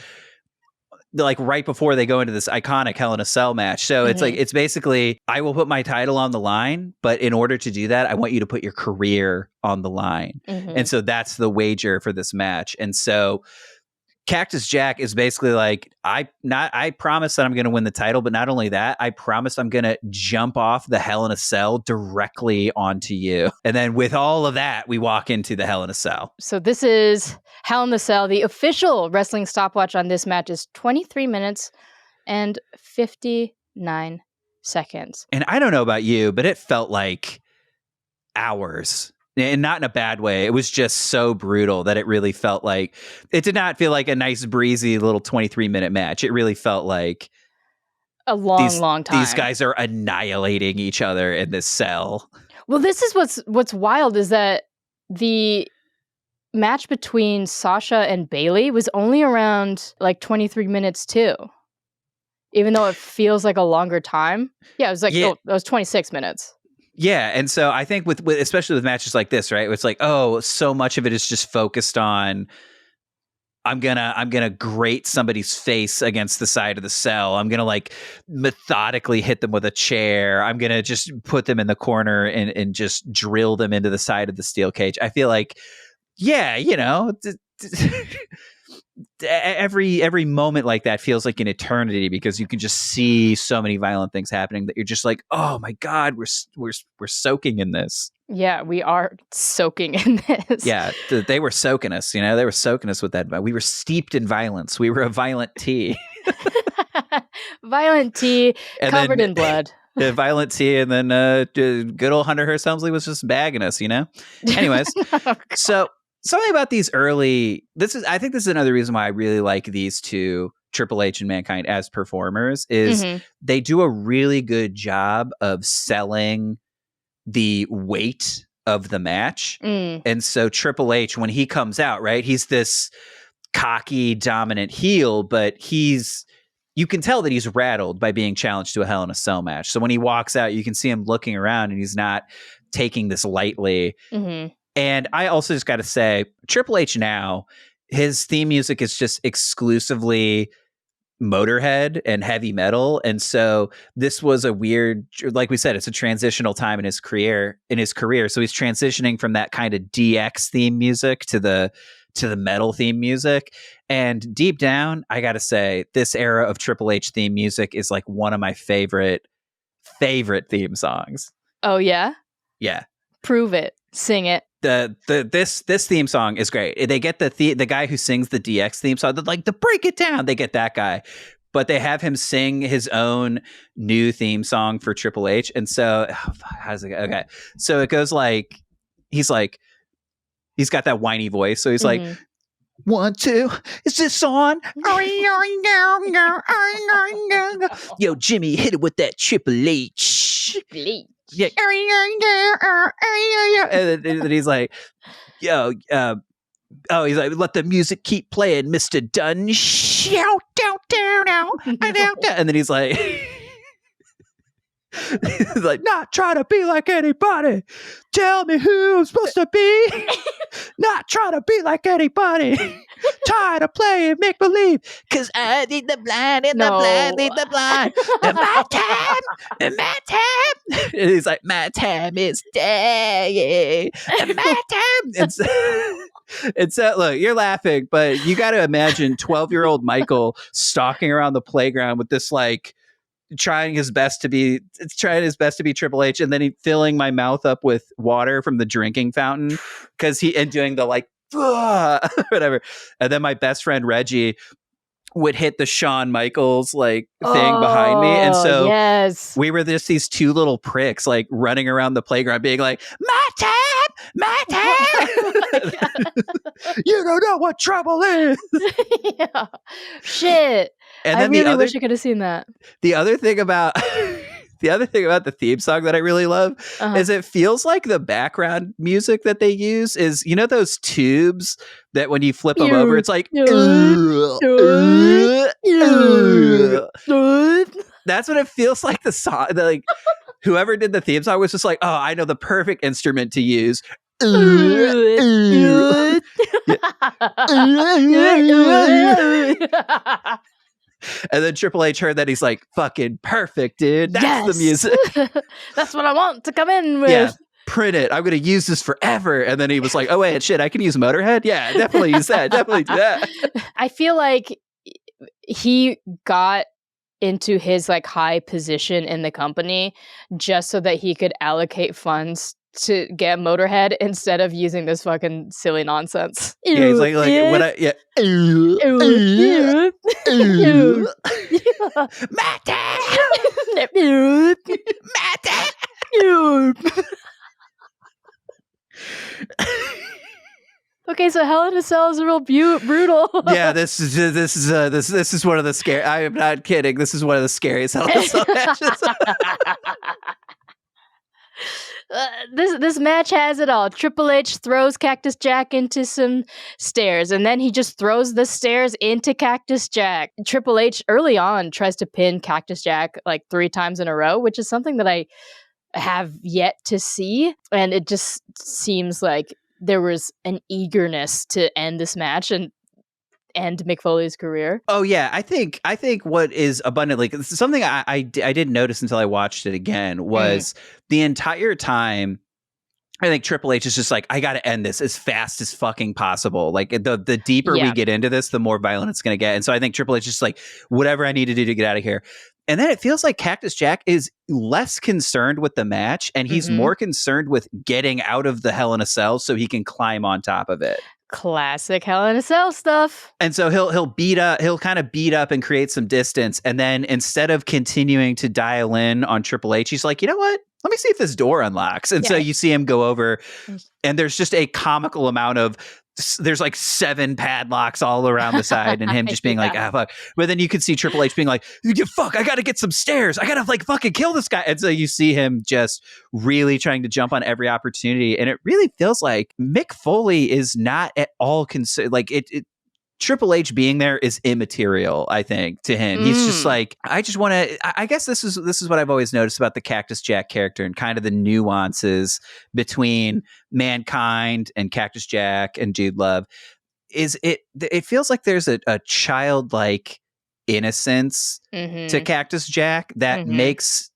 like right before they go into this iconic Hell in a Cell match. So it's like, it's basically, I will put my title on the line, but in order to do that, I want you to put your career on the line. And so that's the wager for this match. And so Cactus Jack is basically like, I promise that I'm going to win the title, but not only that, I promise I'm going to jump off the Hell in a Cell directly onto you. And then with all of that, we walk into the Hell in a Cell. So
this is Hell in the Cell. The official wrestling stopwatch on this match is 23 minutes and 59 seconds.
And I don't know about you, but it felt like hours. And not in a bad way. It was just so brutal that it really felt like, it did not feel like a nice breezy little 23-minute match. It really felt like
a long time.
These guys are annihilating each other in this cell.
Well, this is what's wild is that the match between Sasha and Bayley was only around like 23 minutes too. Even though it feels like a longer time. Yeah, it was like, it was 26 minutes.
Yeah, and so I think with especially with matches like this, right? It's like, oh, so much of it is just focused on I'm gonna grate somebody's face against the side of the cell. I'm gonna like methodically hit them with a chair. I'm gonna just put them in the corner and just drill them into the side of the steel cage. I feel like, yeah, you know, every moment like that feels like an eternity because you can just see so many violent things happening that you're just like, oh my God, we're soaking in this.
Yeah, we are soaking in this.
Yeah, they were soaking us, you know, they were soaking us with that. We were steeped in violence. We were a violent tea.
Violent tea covered in blood.
Violent tea, and then good old Hunter Hearst Helmsley was just bagging us, you know? Anyways, so something about these early. I think this is another reason why I really like these two, Triple H and Mankind, as performers. Is they do a really good job of selling the weight of the match. And so Triple H, when he comes out, right, he's this cocky, dominant heel, but you can tell that he's rattled by being challenged to a Hell in a Cell match. So when he walks out, you can see him looking around and he's not taking this lightly. And I also just got to say, Triple H now, his theme music is just exclusively Motorhead and heavy metal. And so this was a weird, like we said, it's a transitional time in his career. So he's transitioning from that kind of DX theme music to the metal theme music. And deep down, I gotta say, this era of Triple H theme music is like one of my favorite theme songs.
Oh yeah?
Yeah.
Prove it. Sing it.
This theme song is great. They get the guy who sings the DX theme song, like the break it down. They get that guy, but they have him sing his own new theme song for Triple H. And so, how does it go? Okay, so it goes like he's got that whiny voice. So he's like, 1, 2, is this on? Yo, Jimmy, hit it with that Triple H. Yeah. And then he's like, yo, he's like, let the music keep playing, Mr. Dunn. Shout down, down, down, down. And then he's like, not trying to be like anybody. Tell me who I'm supposed to be. Not trying to be like anybody. Tired of playing make believe. Cause I need the blind and the blind need the blind. And my time. And he's like, my time is day. And my time. And so, look, you're laughing, but you got to imagine 12-year-old Michael stalking around the playground with this like trying his best to be Triple H, and then he filling my mouth up with water from the drinking fountain and doing the like whatever. And then my best friend Reggie would hit the Shawn Michaels like thing behind me, and so we were just these two little pricks like running around the playground being like, my time. You don't know what trouble is.
Yeah. Shit.
And then
I really wish I could have seen that.
The other thing about the theme song that I really love is it feels like the background music that they use is, you know, those tubes that when you flip them over, it's like, that's what it feels like. The song, like whoever did the theme song was just like, oh, I know the perfect instrument to use. And then Triple H heard that, he's like, fucking perfect, dude. That's the music.
That's what I want to come in with.
Yeah, print it. I'm going to use this forever. And then he was like, oh, wait, shit, I can use Motorhead? Yeah, definitely use that. Definitely do that.
I feel like he got into his like high position in the company just so that he could allocate funds to get Motorhead instead of using this fucking silly nonsense.
Yeah, he's like what I, yeah.
Okay, so Hell in a Cell is real brutal. Yeah,
this is one of the scary. I am not kidding. This is one of the scariest Hell in a Cell matches.
This match has it all. Triple H throws Cactus Jack into some stairs, and then he just throws the stairs into Cactus Jack. Triple H early on tries to pin Cactus Jack like 3 times in a row, which is something that I have yet to see, and it just seems like there was an eagerness to end this match and end Mick Foley's career.
Oh yeah, I think what is abundantly something I didn't notice until I watched it again was the entire time. I think Triple H is just like, I got to end this as fast as fucking possible. Like the deeper we get into this, the more violent it's going to get. And so I think Triple H is just like, whatever I need to do to get out of here. And then it feels like Cactus Jack is less concerned with the match, and he's more concerned with getting out of the Hell in a Cell so he can climb on top of it.
Classic Hell in a Cell stuff.
And so he'll kind of beat up and create some distance, and then instead of continuing to dial in on Triple H, he's like, you know what? Let me see if this door unlocks. And so you see him go over, and there's just a comical amount of there's like 7 padlocks all around the side and him just being like, ah, fuck. But then you could see Triple H being like, fuck, I got to get some stairs. I got to like fucking kill this guy. And so you see him just really trying to jump on every opportunity. And it really feels like Mick Foley is not at all like Triple H being there is immaterial, I think, to him. He's just like, I just want to, I guess this is what I've always noticed about the Cactus Jack character and kind of the nuances between Mankind and Cactus Jack and Jude Love is it feels like there's a childlike innocence to Cactus Jack that makes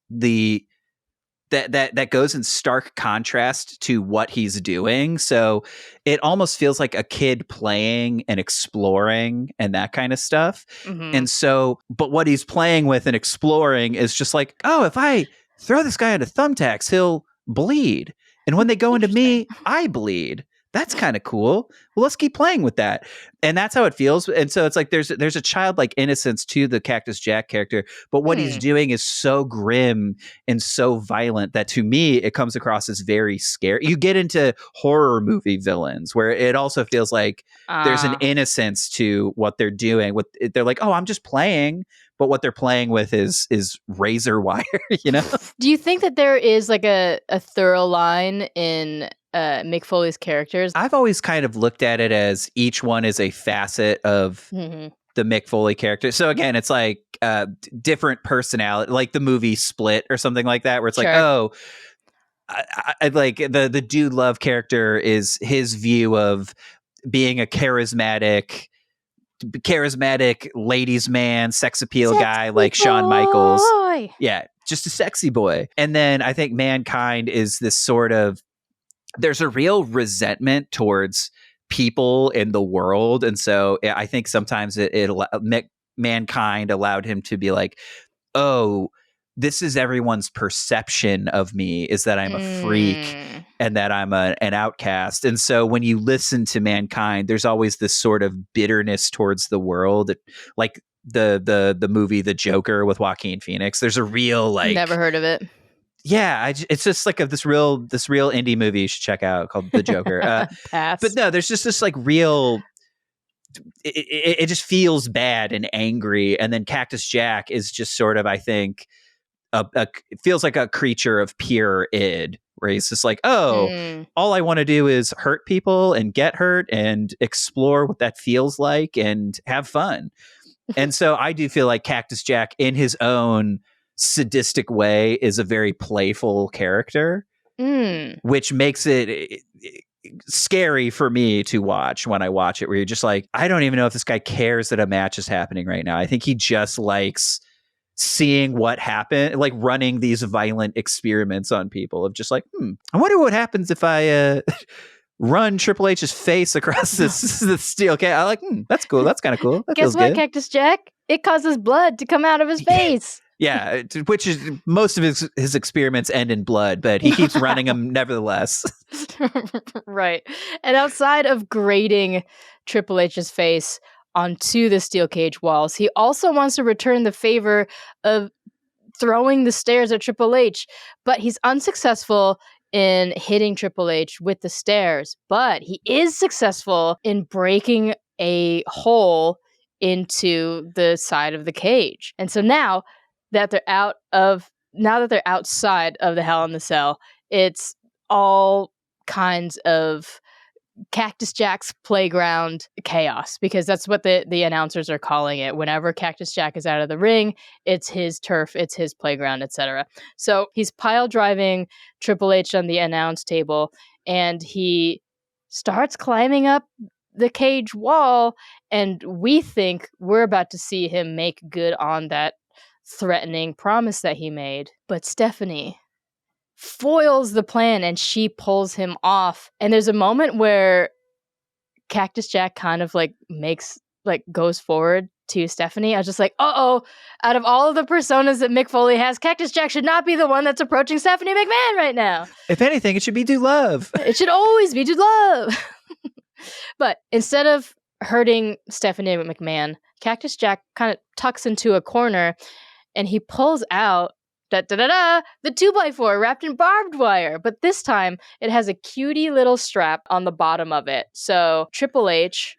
that goes in stark contrast to what he's doing. So it almost feels like a kid playing and exploring and that kind of stuff. And so, but what he's playing with and exploring is just like, oh, if I throw this guy into thumbtacks, he'll bleed. And when they go into me, I bleed. That's kind of cool. Well, let's keep playing with that. And that's how it feels. And so it's like there's a childlike innocence to the Cactus Jack character, but what he's doing is so grim and so violent that to me it comes across as very scary. You get into horror movie villains where it also feels like there's an innocence to what they're doing. They're like, oh, I'm just playing, but what they're playing with is razor wire, you know?
Do you think that there is like a thorough line in Mick Foley's characters?
I've always kind of looked at it as each one is a facet of the Mick Foley character. So again, it's like different personality, like the movie Split or something like that, where it's like, oh, I like the Dude Love character is his view of being a charismatic ladies man, sex appeal guy like Shawn Michaels. Yeah, just a sexy boy. And then I think Mankind is this sort of, there's a real resentment towards people in the world. And so I think sometimes Mankind allowed him to be like, oh, this is everyone's perception of me, is that I'm a freak and that I'm an outcast. And so when you listen to Mankind, there's always this sort of bitterness towards the world, like the movie The Joker with Joaquin Phoenix. There's a real like,
never heard of it.
Yeah, it's just like this real indie movie you should check out called The Joker.
Pass.
But no, there's just this like real. It just feels bad and angry, and then Cactus Jack is just sort of, I think, it feels like a creature of pure id, where he's just like, oh, all I want to do is hurt people and get hurt and explore what that feels like and have fun. And so I do feel like Cactus Jack, in his own sadistic way, is a very playful character, which makes it scary for me to watch when I watch it, where you're just like, I don't even know if this guy cares that a match is happening right now. I think he just likes seeing what happened, like running these violent experiments on people of just like, I wonder what happens if I run Triple H's face across this steel. Okay, I'm like, that's cool. That's kind of cool. That
Guess what,
good.
Cactus Jack? It causes blood to come out of his face.
Yeah, which is most of his experiments end in blood, but he keeps running them nevertheless.
Right. And outside of grating Triple H's face onto the steel cage walls, he also wants to return the favor of throwing the stairs at Triple H, but he's unsuccessful in hitting Triple H with the stairs, but he is successful in breaking a hole into the side of the cage. And so now that they're outside of the Hell in the Cell, it's all kinds of Cactus Jack's playground chaos, because that's what the announcers are calling it. Whenever Cactus Jack is out of the ring, it's his turf, it's his playground, etc. So he's pile driving Triple H on the announce table, and he starts climbing up the cage wall, and we think we're about to see him make good on that threatening promise that he made. But Stephanie foils the plan and she pulls him off. And there's a moment where Cactus Jack kind of like goes forward to Stephanie. I was just like, out of all of the personas that Mick Foley has, Cactus Jack should not be the one that's approaching Stephanie McMahon right now.
If anything, it should be Dude Love.
It should always be Dude Love. But instead of hurting Stephanie McMahon, Cactus Jack kind of tucks into a corner and he pulls out Da-da-da-da! The 2x4 wrapped in barbed wire. But this time, it has a cutie little strap on the bottom of it. So Triple H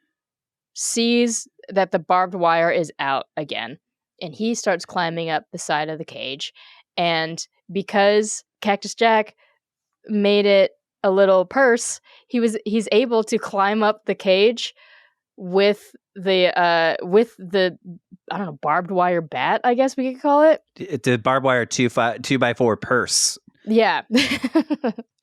sees that the barbed wire is out again. And he starts climbing up the side of the cage. And because Cactus Jack made it a little purse, he's able to climb up the cage with the I don't know, barbed wire bat, I guess we could call it.
The barbed wire 2x4 purse.
Yeah.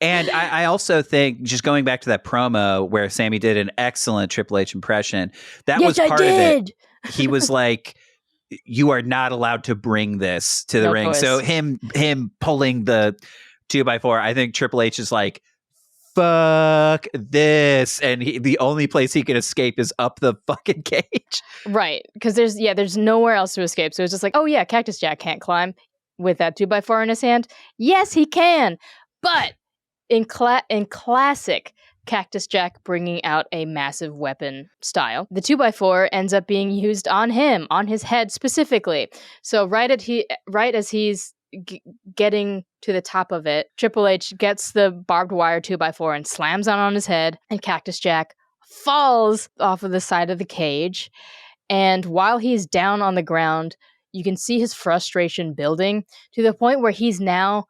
And I also think, just going back to that promo where Samee did an excellent Triple H impression, that was part of it. He was like, you are not allowed to bring this to the ring. Choice. So him pulling the 2x4, I think Triple H is like, fuck this, and the only place he can escape is up the fucking cage.
Right, because there's nowhere else to escape. So it's just like, oh yeah, Cactus Jack can't climb with that 2x4 in his hand. Yes, he can, but in classic Cactus Jack bringing out a massive weapon style, the 2x4 ends up being used on him, on his head specifically. So right as he's getting to the top of it, Triple H gets the barbed wire 2x4 and slams on his head, and Cactus Jack falls off of the side of the cage. And while he's down on the ground, you can see his frustration building to the point where he's now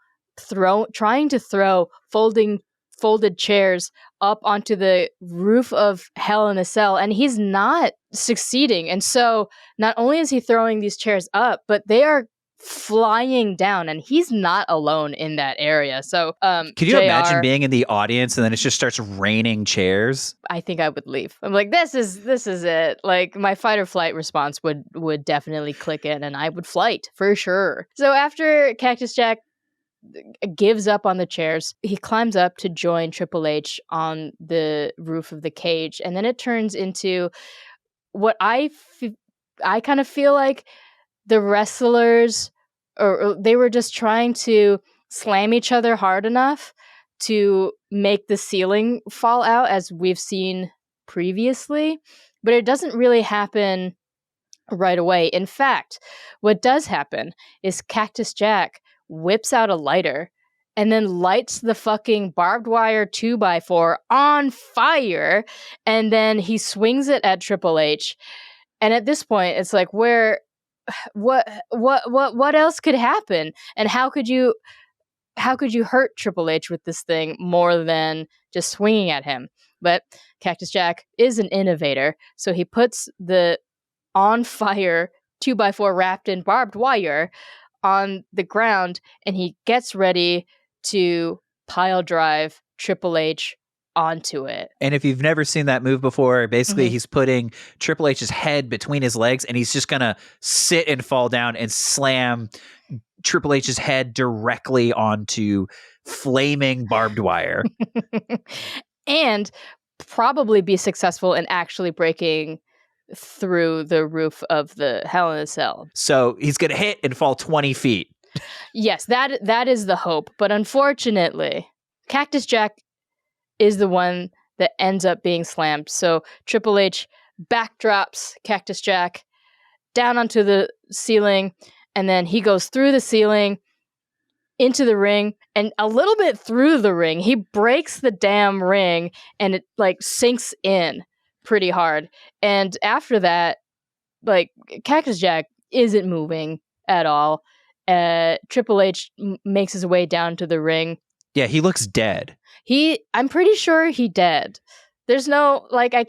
trying to throw folded chairs up onto the roof of Hell in a Cell, and he's not succeeding. And so not only is he throwing these chairs up, but they are flying down, and he's not alone in that area. So
could you imagine being in the audience and then it just starts raining chairs?
I think I would leave. I'm like, this is it. Like, my fight or flight response would definitely click in, and I would flight for sure. So after Cactus Jack gives up on the chairs, he climbs up to join Triple H on the roof of the cage, and then it turns into what I kind of feel like the wrestlers, or they were just trying to slam each other hard enough to make the ceiling fall out, as we've seen previously, but it doesn't really happen right away. In fact, what does happen is Cactus Jack whips out a lighter and then lights the fucking barbed wire 2x4 on fire, and then he swings it at Triple H. And at this point, it's like, what else could happen? And how could you hurt Triple H with this thing more than just swinging at him? But Cactus Jack is an innovator, so he puts the on fire 2x4 wrapped in barbed wire on the ground, and he gets ready to pile drive Triple H onto it.
And if you've never seen that move before, basically he's putting Triple H's head between his legs, and he's just gonna sit and fall down and slam Triple H's head directly onto flaming barbed wire.
And probably be successful in actually breaking through the roof of the Hell in a Cell.
So he's gonna hit and fall 20 feet.
Yes, that is the hope. But unfortunately, Cactus Jack is the one that ends up being slammed. So Triple H backdrops Cactus Jack down onto the ceiling, and then he goes through the ceiling into the ring, and a little bit through the ring. He breaks the damn ring, and it like sinks in pretty hard. And after that, like, Cactus Jack isn't moving at all. Triple H makes his way down to the ring.
Yeah, he looks dead.
I'm pretty sure he dead. There's no, like, I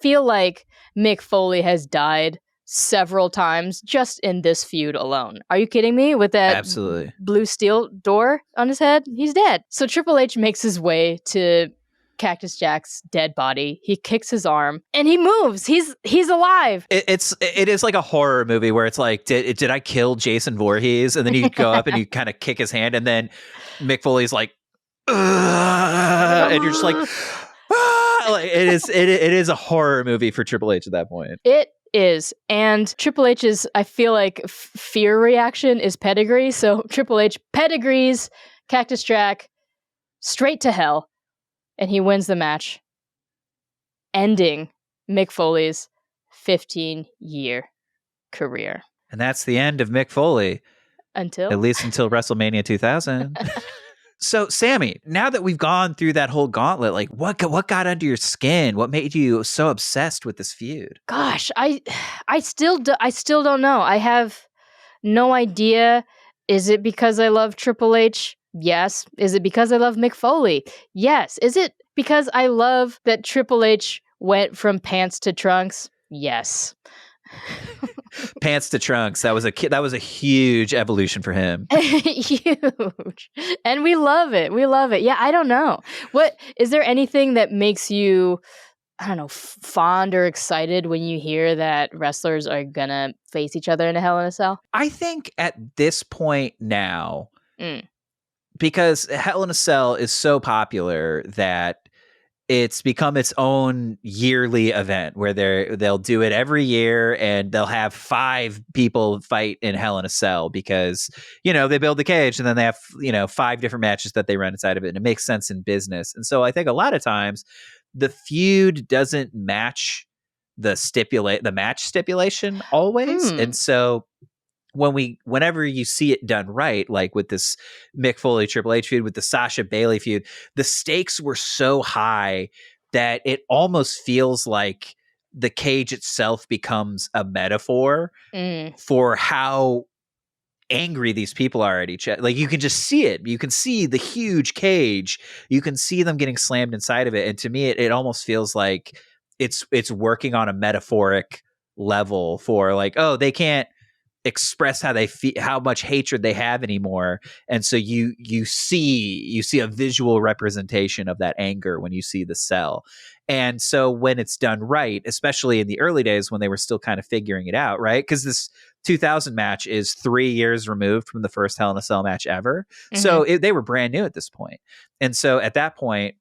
feel like Mick Foley has died several times just in this feud alone. Are you kidding me? With that
absolutely
blue steel door on his head? He's dead. So Triple H makes his way to Cactus Jack's dead body. He kicks his arm and he moves. He's alive.
It is like a horror movie where it's like, did I kill Jason Voorhees? And then you go up and you kind of kick his hand, and then Mick Foley's like, and you're just like, like it is a horror movie for Triple H at that point.
It is. And Triple H's, I feel like, fear reaction is pedigree. So Triple H pedigrees Cactus Jack straight to hell, and he wins the match, ending Mick Foley's 15-year career.
And that's the end of Mick Foley.
Until?
At least until WrestleMania 2000. So, Samee, now that we've gone through that whole gauntlet, like what got under your skin? What made you so obsessed with this feud?
Gosh, I still don't know. I have no idea. Is it because I love Triple H? Yes. Is it because I love Mick Foley? Yes. Is it because I love that Triple H went from pants to trunks? Yes.
Pants to trunks. That was a huge evolution for him.
Huge. And we love it. We love it. Yeah, I don't know. What is there anything that makes you, I don't know, fond or excited when you hear that wrestlers are gonna face each other in a Hell in a Cell?
I think at this point now, because Hell in a Cell is so popular that it's become its own yearly event where they'll do it every year, and they'll have 5 people fight in Hell in a Cell because, they build the cage and then they have, 5 different matches that they run inside of it, and it makes sense in business. And so I think a lot of times the feud doesn't match the match stipulation always. And so whenever you see it done right, like with this Mick Foley Triple H feud, with the Sasha Bailey feud, the stakes were so high that it almost feels like the cage itself becomes a metaphor for how angry these people are at each other. Like, you can just see it. You can see the huge cage. You can see them getting slammed inside of it. And to me, it almost feels like it's working on a metaphoric level for like, oh, they can't express how they feel, how much hatred they have anymore, and so you see a visual representation of that anger when you see the cell. And so when it's done right, especially in the early days when they were still kind of figuring it out, right? Because this 2000 match is 3 years removed from the first Hell in a Cell match ever, so they were brand new at this point. And so at that point,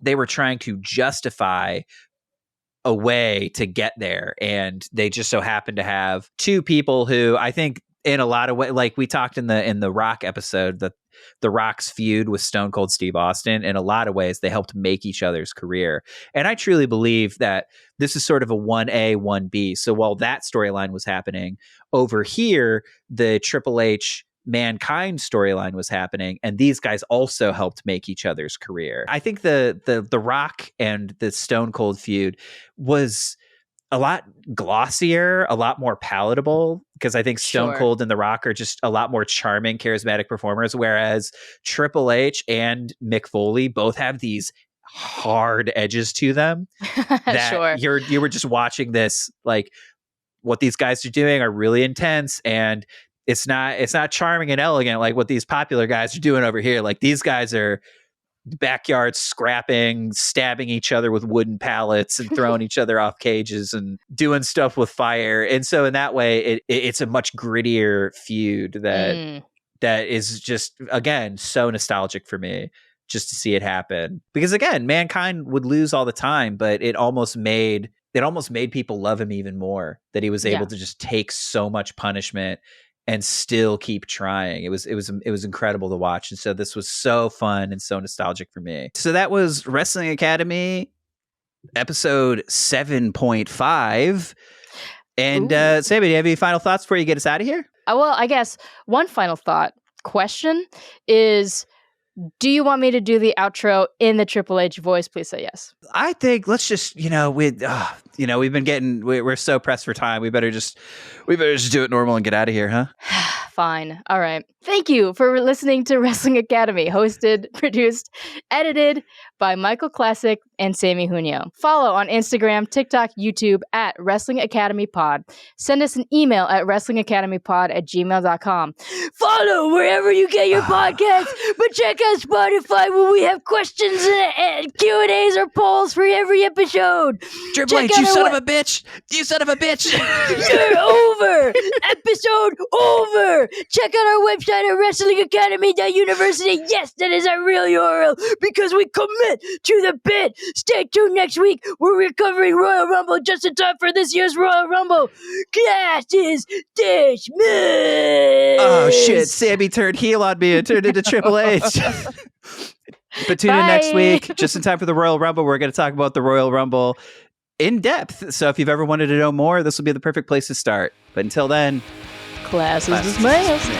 they were trying to justify a way to get there, and they just so happened to have 2 people who I think in a lot of ways, like we talked in the Rock episode, that the Rock's feud with Stone Cold Steve Austin, in a lot of ways they helped make each other's career. And I truly believe that this is sort of a 1A 1B. So while that storyline was happening over here, the Triple H Mankind storyline was happening, and these guys also helped make each other's career. I think the Rock and the Stone Cold feud was a lot glossier, a lot more palatable, because I think Stone Cold and The Rock are just a lot more charming, charismatic performers, whereas Triple H and Mick Foley both have these hard edges to them that you were just watching this, like, what these guys are doing are really intense, and it's not charming and elegant like what these popular guys are doing over here. Like, these guys are backyard scrapping, stabbing each other with wooden pallets and throwing each other off cages and doing stuff with fire. And so in that way, it's a much grittier feud that is just, again, so nostalgic for me just to see it happen. Because again, Mankind would lose all the time, but it almost made people love him even more, that he was able to just take so much punishment and still keep trying. It was incredible to watch. And so this was so fun and so nostalgic for me. So that was Wrestling Academy episode 7.5. And Samee, do you have any final thoughts before you get us out of here?
Well, I guess one final thought question is, do you want me to do the outro in the Triple H voice? Please say yes.
I think let's just, we're so pressed for time. We better just do it normal and get out of here, huh?
Fine. All right. Thank you for listening to Wrestling Academy, hosted, produced, edited by Michael Classic and Samee Junio. Follow on Instagram, TikTok, YouTube at Wrestling Academy Pod. Send us an email at wrestlingacademypod@gmail.com. Follow wherever you get your podcasts, but check out Spotify where we have questions and Q&As or polls for every episode.
Triple H, you son of a bitch! You son of a bitch!
You're over! Episode over! Check out our website at wrestlingacademy.university. Yes, that is our real URL, because we commit to the bit. Stay tuned next week. We're covering Royal Rumble just in time for this year's Royal Rumble. Class is dismissed.
Oh shit, Samee turned heel on me and turned into Triple H. But tune in next week, just in time for the Royal Rumble. We're going to talk about the Royal Rumble in depth. So if you've ever wanted to know more, this will be the perfect place to start. But until then,
class is dismissed.